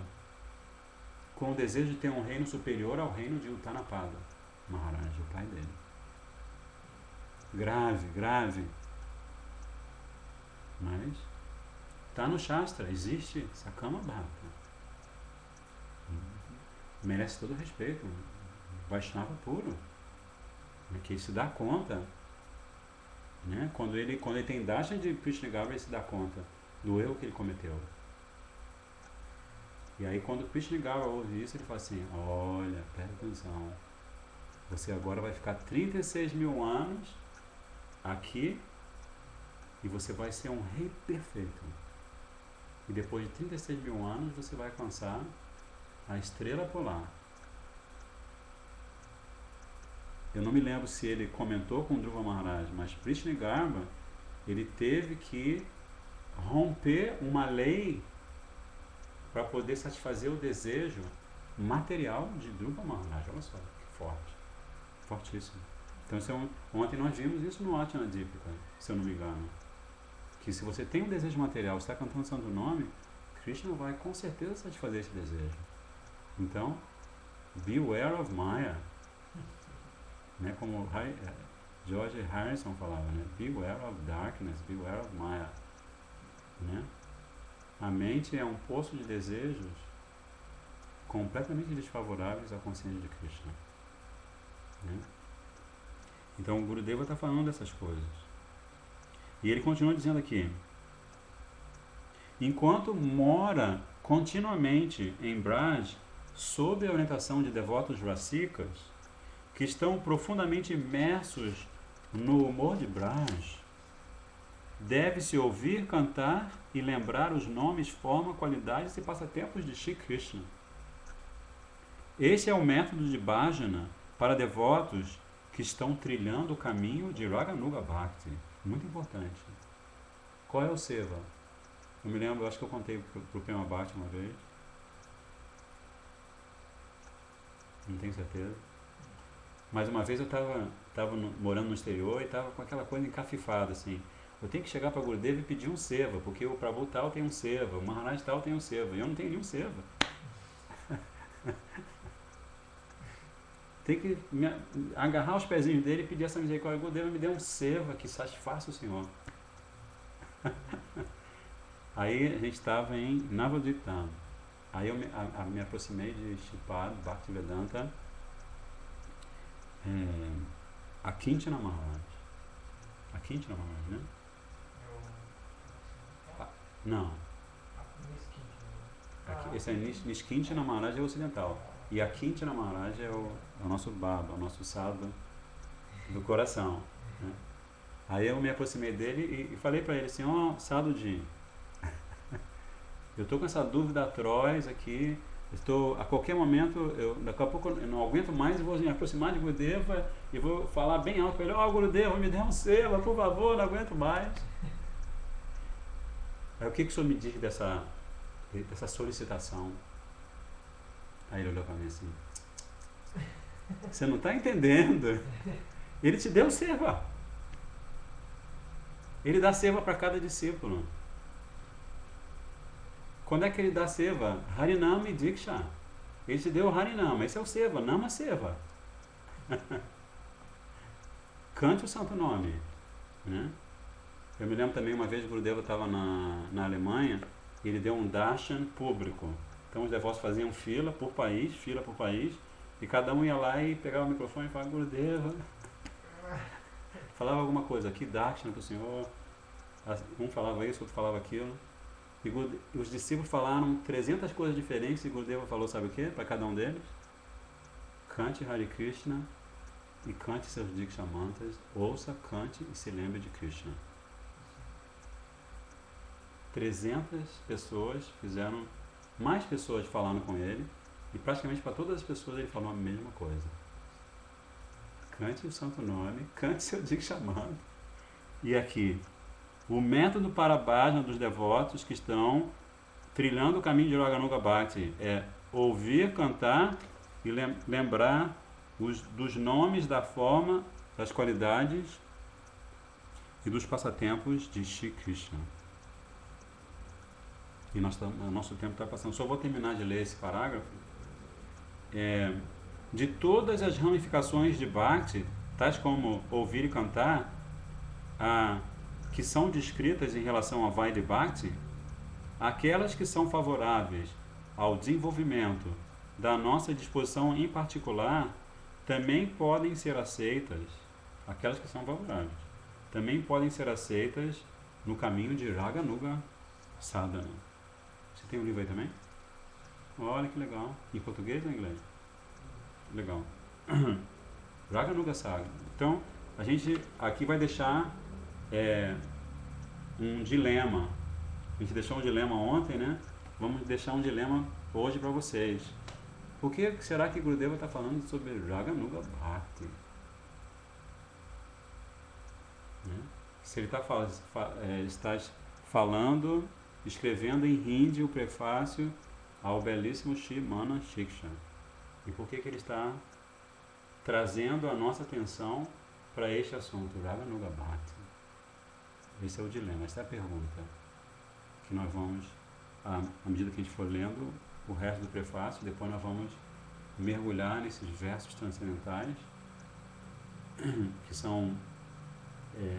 com o desejo de ter um reino superior ao reino de Uttanapada Maharaj, o pai dele. Grave. Mas está no Shastra, existe Sakama Bhakta. Merece todo respeito. Vaishnava puro. Que se dá conta, né? Quando ele tem darshan de Prishnigarba, ele se dá conta do erro que ele cometeu. E aí quando Prishnigarba ouve isso, ele fala assim: olha, presta atenção, você agora vai ficar 36 mil anos aqui e você vai ser um rei perfeito. E depois de 36 mil anos você vai alcançar a estrela polar. Eu não me lembro se ele comentou com Dhruva Maharaj, mas Prishnigarba, ele teve que romper uma lei para poder satisfazer o desejo material de Dhruva Maharaj. Olha só, que forte. Fortíssimo. Então, ontem nós vimos isso no Atana Dipika, se eu não me engano. Que se você tem um desejo material, você está cantando o santo nome, Krishna vai com certeza satisfazer esse desejo. Então, beware of Maya. Né? Como George Harrison falava, né? Beware of darkness, beware of Maya. Né? A mente é um poço de desejos completamente desfavoráveis à consciência de Krishna. Né? Então o Gurudeva está falando dessas coisas. E ele continua dizendo aqui: enquanto mora continuamente em Braj, sob a orientação de devotos rasikas, que estão profundamente imersos no humor de Braj, deve-se ouvir, cantar e lembrar os nomes, forma, qualidades e passatempos de Shri Krishna. Este é o método de bhajana para devotos que estão trilhando o caminho de Raganuga Bhakti. Muito importante. Qual é o seva? Eu me lembro, acho que eu contei para o Pema Bhakti uma vez. Não tenho certeza. Mas uma vez eu estava morando no exterior e estava com aquela coisa encafifada, assim. Eu tenho que chegar para Gurudeva e pedir um seva, porque o Prabhu tal tem um seva, o Maharaj tal tem um seva, e eu não tenho nenhum seva. Tem que agarrar os pezinhos dele e pedir essa misericórdia. Gurudeva, me dê um seva que satisfaça o Senhor. Aí a gente estava em Navadvip. Aí eu me aproximei de Shripad Bhaktivedanta Akintina Maharaj. Akintina Maharaj, né? Não. Esse é Niskintina Maharaj é o ocidental. E Akintina Maharaj é o nosso baba, o nosso sadhu do coração. Né? Aí eu me aproximei dele e falei para ele assim, ó, Sadhuji, eu estou com essa dúvida atroz aqui, a qualquer momento, daqui a pouco eu não aguento mais, eu vou me aproximar de Gurudeva e vou falar bem alto para ele, ó, Gurudeva, me dê um seva, por favor, não aguento mais. Aí o que o senhor me diz dessa solicitação? Aí ele olhou para mim assim, você não está entendendo, ele te deu seva, ele dá seva para cada discípulo. Quando é que ele dá seva? Harinama e Diksha. Ele te deu Harinama, esse é o seva, Nama Seva. Cante o santo nome. Né? Eu me lembro também, uma vez o Gurudeva estava na Alemanha, e ele deu um darshan público. Então os devotos faziam fila por país, e cada um ia lá e pegava o microfone e falava, Gurudeva, falava alguma coisa, aqui darshan para o senhor, um falava isso, outro falava aquilo. E os discípulos falaram 300 coisas diferentes e Gurudeva falou, sabe o que? Para cada um deles? Cante Hare Krishna e cante seus Diksha Mantras, ouça, cante e se lembre de Krishna. 300 pessoas fizeram, mais pessoas falando com ele, e praticamente para todas as pessoas ele falou a mesma coisa. Cante o santo nome, cante seu Diksha Mantra. E aqui, o método para a bhajana dos devotos que estão trilhando o caminho de Raganuga Bhakti é ouvir, cantar e lembrar dos nomes, da forma, das qualidades e dos passatempos de Shri Krishna. E nosso tempo está passando. Só vou terminar de ler esse parágrafo. De todas as ramificações de Bhakti, tais como ouvir e cantar, que são descritas em relação a Vaidhi Bhakti, aquelas que são favoráveis ao desenvolvimento da nossa disposição em particular, também podem ser aceitas, aquelas que são favoráveis, também podem ser aceitas no caminho de Raganuga Sadhana. Você tem um livro aí também? Olha que legal. Em português ou em inglês? Legal. Raganuga Sadhana. Então, a gente aqui vai deixar um dilema. A gente deixou um dilema ontem, né? Vamos deixar um dilema hoje para vocês. Por que será que Gurudeva está falando sobre Raganuga Bhakti? Né? Se ele está falando, escrevendo em hindi o prefácio ao belíssimo Shri Mana Shiksha. E por que ele está trazendo a nossa atenção para este assunto, Raganuga Bhakti? Esse é o dilema, essa é a pergunta que nós vamos, à medida que a gente for lendo o resto do prefácio, depois nós vamos mergulhar nesses versos transcendentais, que são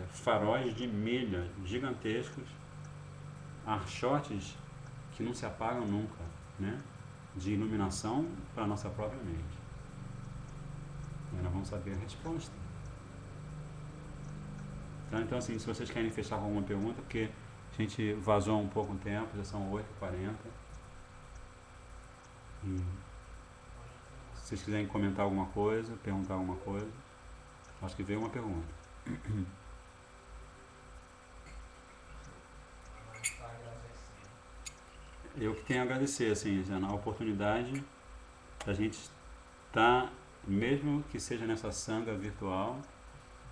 faróis de milha gigantescos, archotes que não se apagam nunca, né? De iluminação para a nossa própria mente. E nós vamos saber a resposta. Então, assim, se vocês querem fechar com alguma pergunta, porque a gente vazou um pouco o tempo, já são 8h40. E se vocês quiserem comentar alguma coisa, perguntar alguma coisa, acho que veio uma pergunta. Eu que tenho a agradecer, assim, a oportunidade da gente estar, mesmo que seja nessa sanga virtual,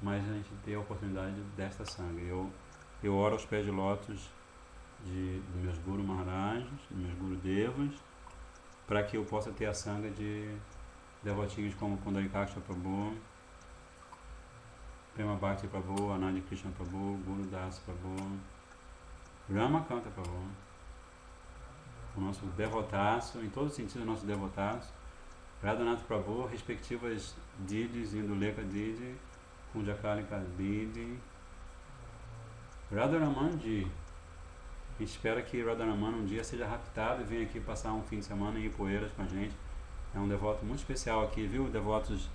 mas a gente ter a oportunidade desta sanga. Eu oro aos pés de lótus dos meus Guru Maharajas, dos meus Guru Devas, para que eu possa ter a sanga de devotinhos como Pundarikaksha Prabhu, Prema Bhakti Prabhu, Anandi Krishna Prabhu, Guru Das Prabhu, Ramakanta Prabhu, o nosso devotaço, em todos os sentidos, o nosso devotaço, Radhanath Prabhu, respectivas Didis, Induleka Didi, Kunjakalika Didi, Radharaman Ji. A gente espera que Radharaman um dia seja raptado e venha aqui passar um fim de semana em Ipueiras com a gente. É um devoto muito especial aqui, viu? Devotos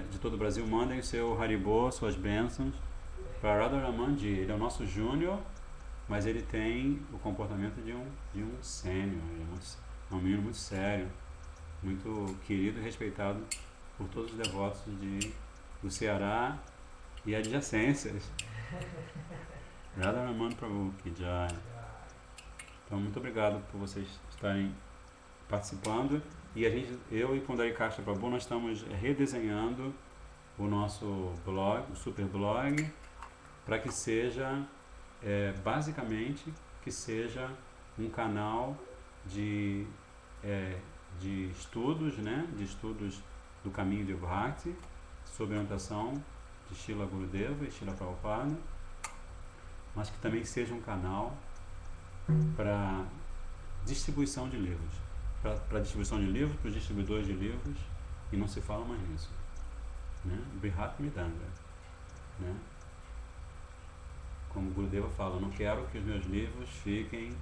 de todo o Brasil, mandem o seu Haribô, suas bênçãos para Radharaman Ji. Ele é o nosso júnior, mas ele tem o comportamento de um sênior. É um menino muito sério, muito querido e respeitado por todos os devotos do Ceará e adjacências. Radharaman Prabhu que Jai. Então, muito obrigado por vocês estarem participando. E eu e Pundarikasha Prabhu, nós estamos redesenhando o nosso blog, o super blog, para que seja, basicamente, que seja um canal de estudos, né? De estudos do caminho de Bhakti, sob a orientação de Srila Gurudeva e Srila Prabhupada, mas que também seja um canal para distribuição de livros. Para distribuição de livros, para os distribuidores de livros, e não se fala mais nisso. Né? Brihat Midanga. Né? Como Gurudeva fala, eu não quero que os meus livros fiquem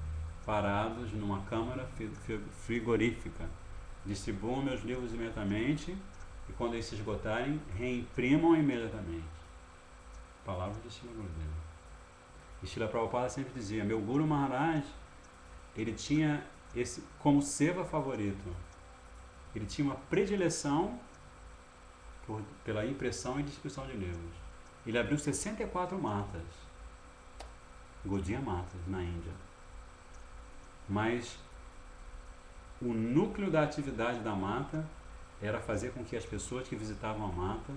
parados numa câmara frigorífica. Distribuam meus livros imediatamente e quando eles se esgotarem, reimprimam imediatamente. Palavras de Srila Gurudeva. E Srila Prabhupada sempre dizia, meu Guru Maharaj, ele tinha esse como seva favorito. Ele tinha uma predileção pela impressão e distribuição de livros. Ele abriu 64 matas, Gaudiya Matas, na Índia. Mas o núcleo da atividade da mata era fazer com que as pessoas que visitavam a mata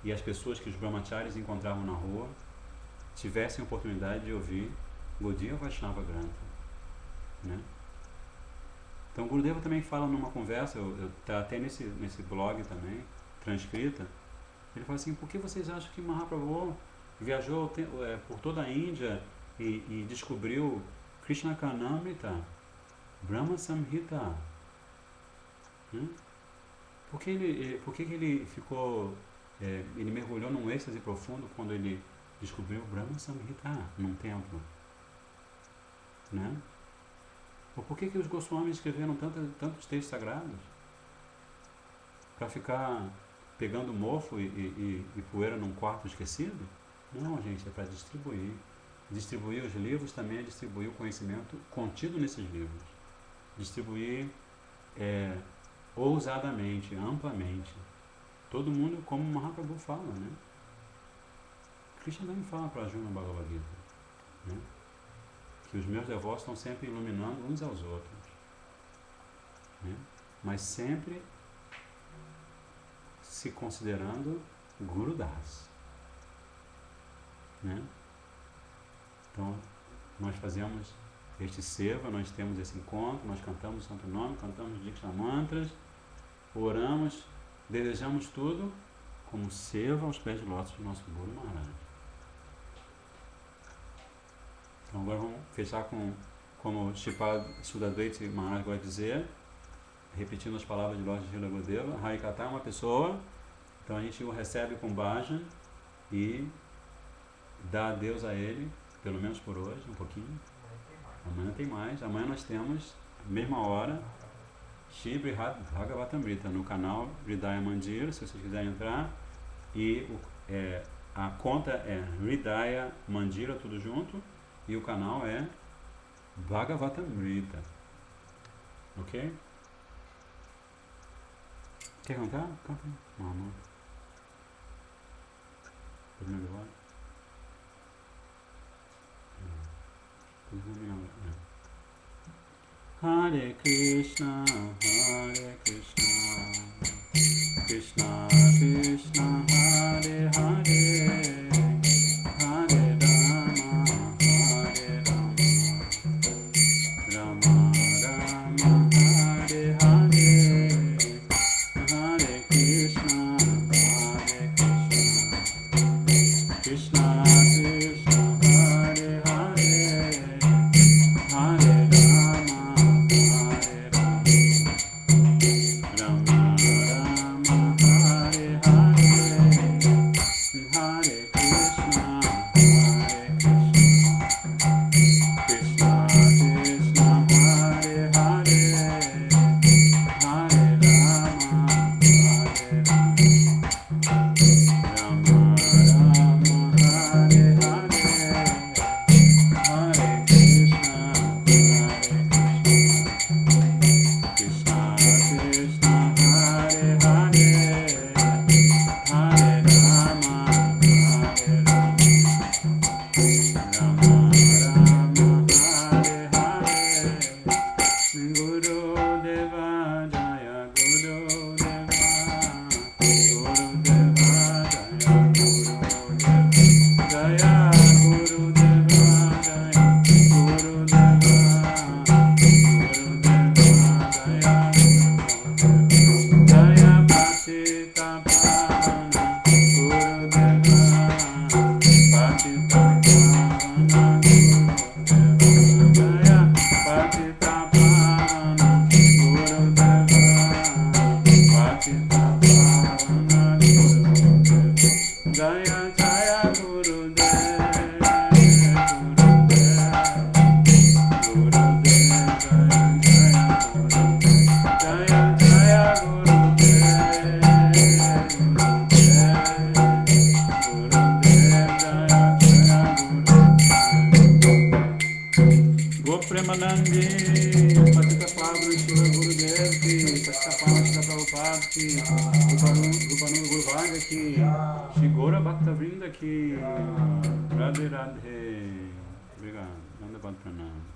e as pessoas que os brahmacharis encontravam na rua tivessem a oportunidade de ouvir Gaudiya Vaishnava Grantha. Né? Então, Gurudeva também fala numa conversa, tá até nesse blog também, transcrita, ele fala assim, por que vocês acham que Mahaprabhu viajou por toda a Índia e descobriu Krishna Karnamrita, Brahma Samhita? Por que ele ficou, ele mergulhou num êxtase profundo quando ele descobriu Brahma Samhita num templo? Né? Ou por que os Goswamis escreveram tantos textos sagrados? Para ficar pegando mofo e poeira num quarto esquecido? Não, gente, é para distribuir. Distribuir os livros também é distribuir o conhecimento contido nesses livros. Distribuir ousadamente, amplamente. Todo mundo, como o Mahaprabhu fala, né? Krishna também fala para Arjuna Bhagavad Gita, né? Que os meus devotos estão sempre iluminando uns aos outros, né? Mas sempre se considerando Guru Das, né? Então, nós fazemos este seva, nós temos esse encontro, nós cantamos o Santo Nome, cantamos Diksha Mantras, oramos, desejamos tudo como seva aos pés de lótus do nosso Guru Maharaj. Então agora vamos fechar como Shripad Sudadvaita Maharaj vai dizer, repetindo as palavras de Lord Srila Gurudeva, Harikatha é uma pessoa, então a gente o recebe com bhajan e dá adeus a ele, pelo menos por hoje, um pouquinho. Amanhã tem mais. Amanhã nós temos, mesma hora, Shri Brihad Bhagavatamrita no canal Hridaya Mandir, se vocês quiserem entrar. E a conta é Hridaya Mandira, tudo junto. E o canal é Bhagavatamrita. Ok? Quer cantar? Canta aí. Não. Primeiro agora. Hare Krishna, Krishna Krishna, Hare Hare, Hare Rama, Hare Rama, Rama Rama, Hare Hare, Hare Krishna, Krishna Prabhupada Shiva Gurudev ki, Satyapama Shila Prabhupada ki, Rupanur Guruvanga ki, Shri Gora Bhakta Vrinda ki, Radhe Radhe. Obrigado, manda para o pranam.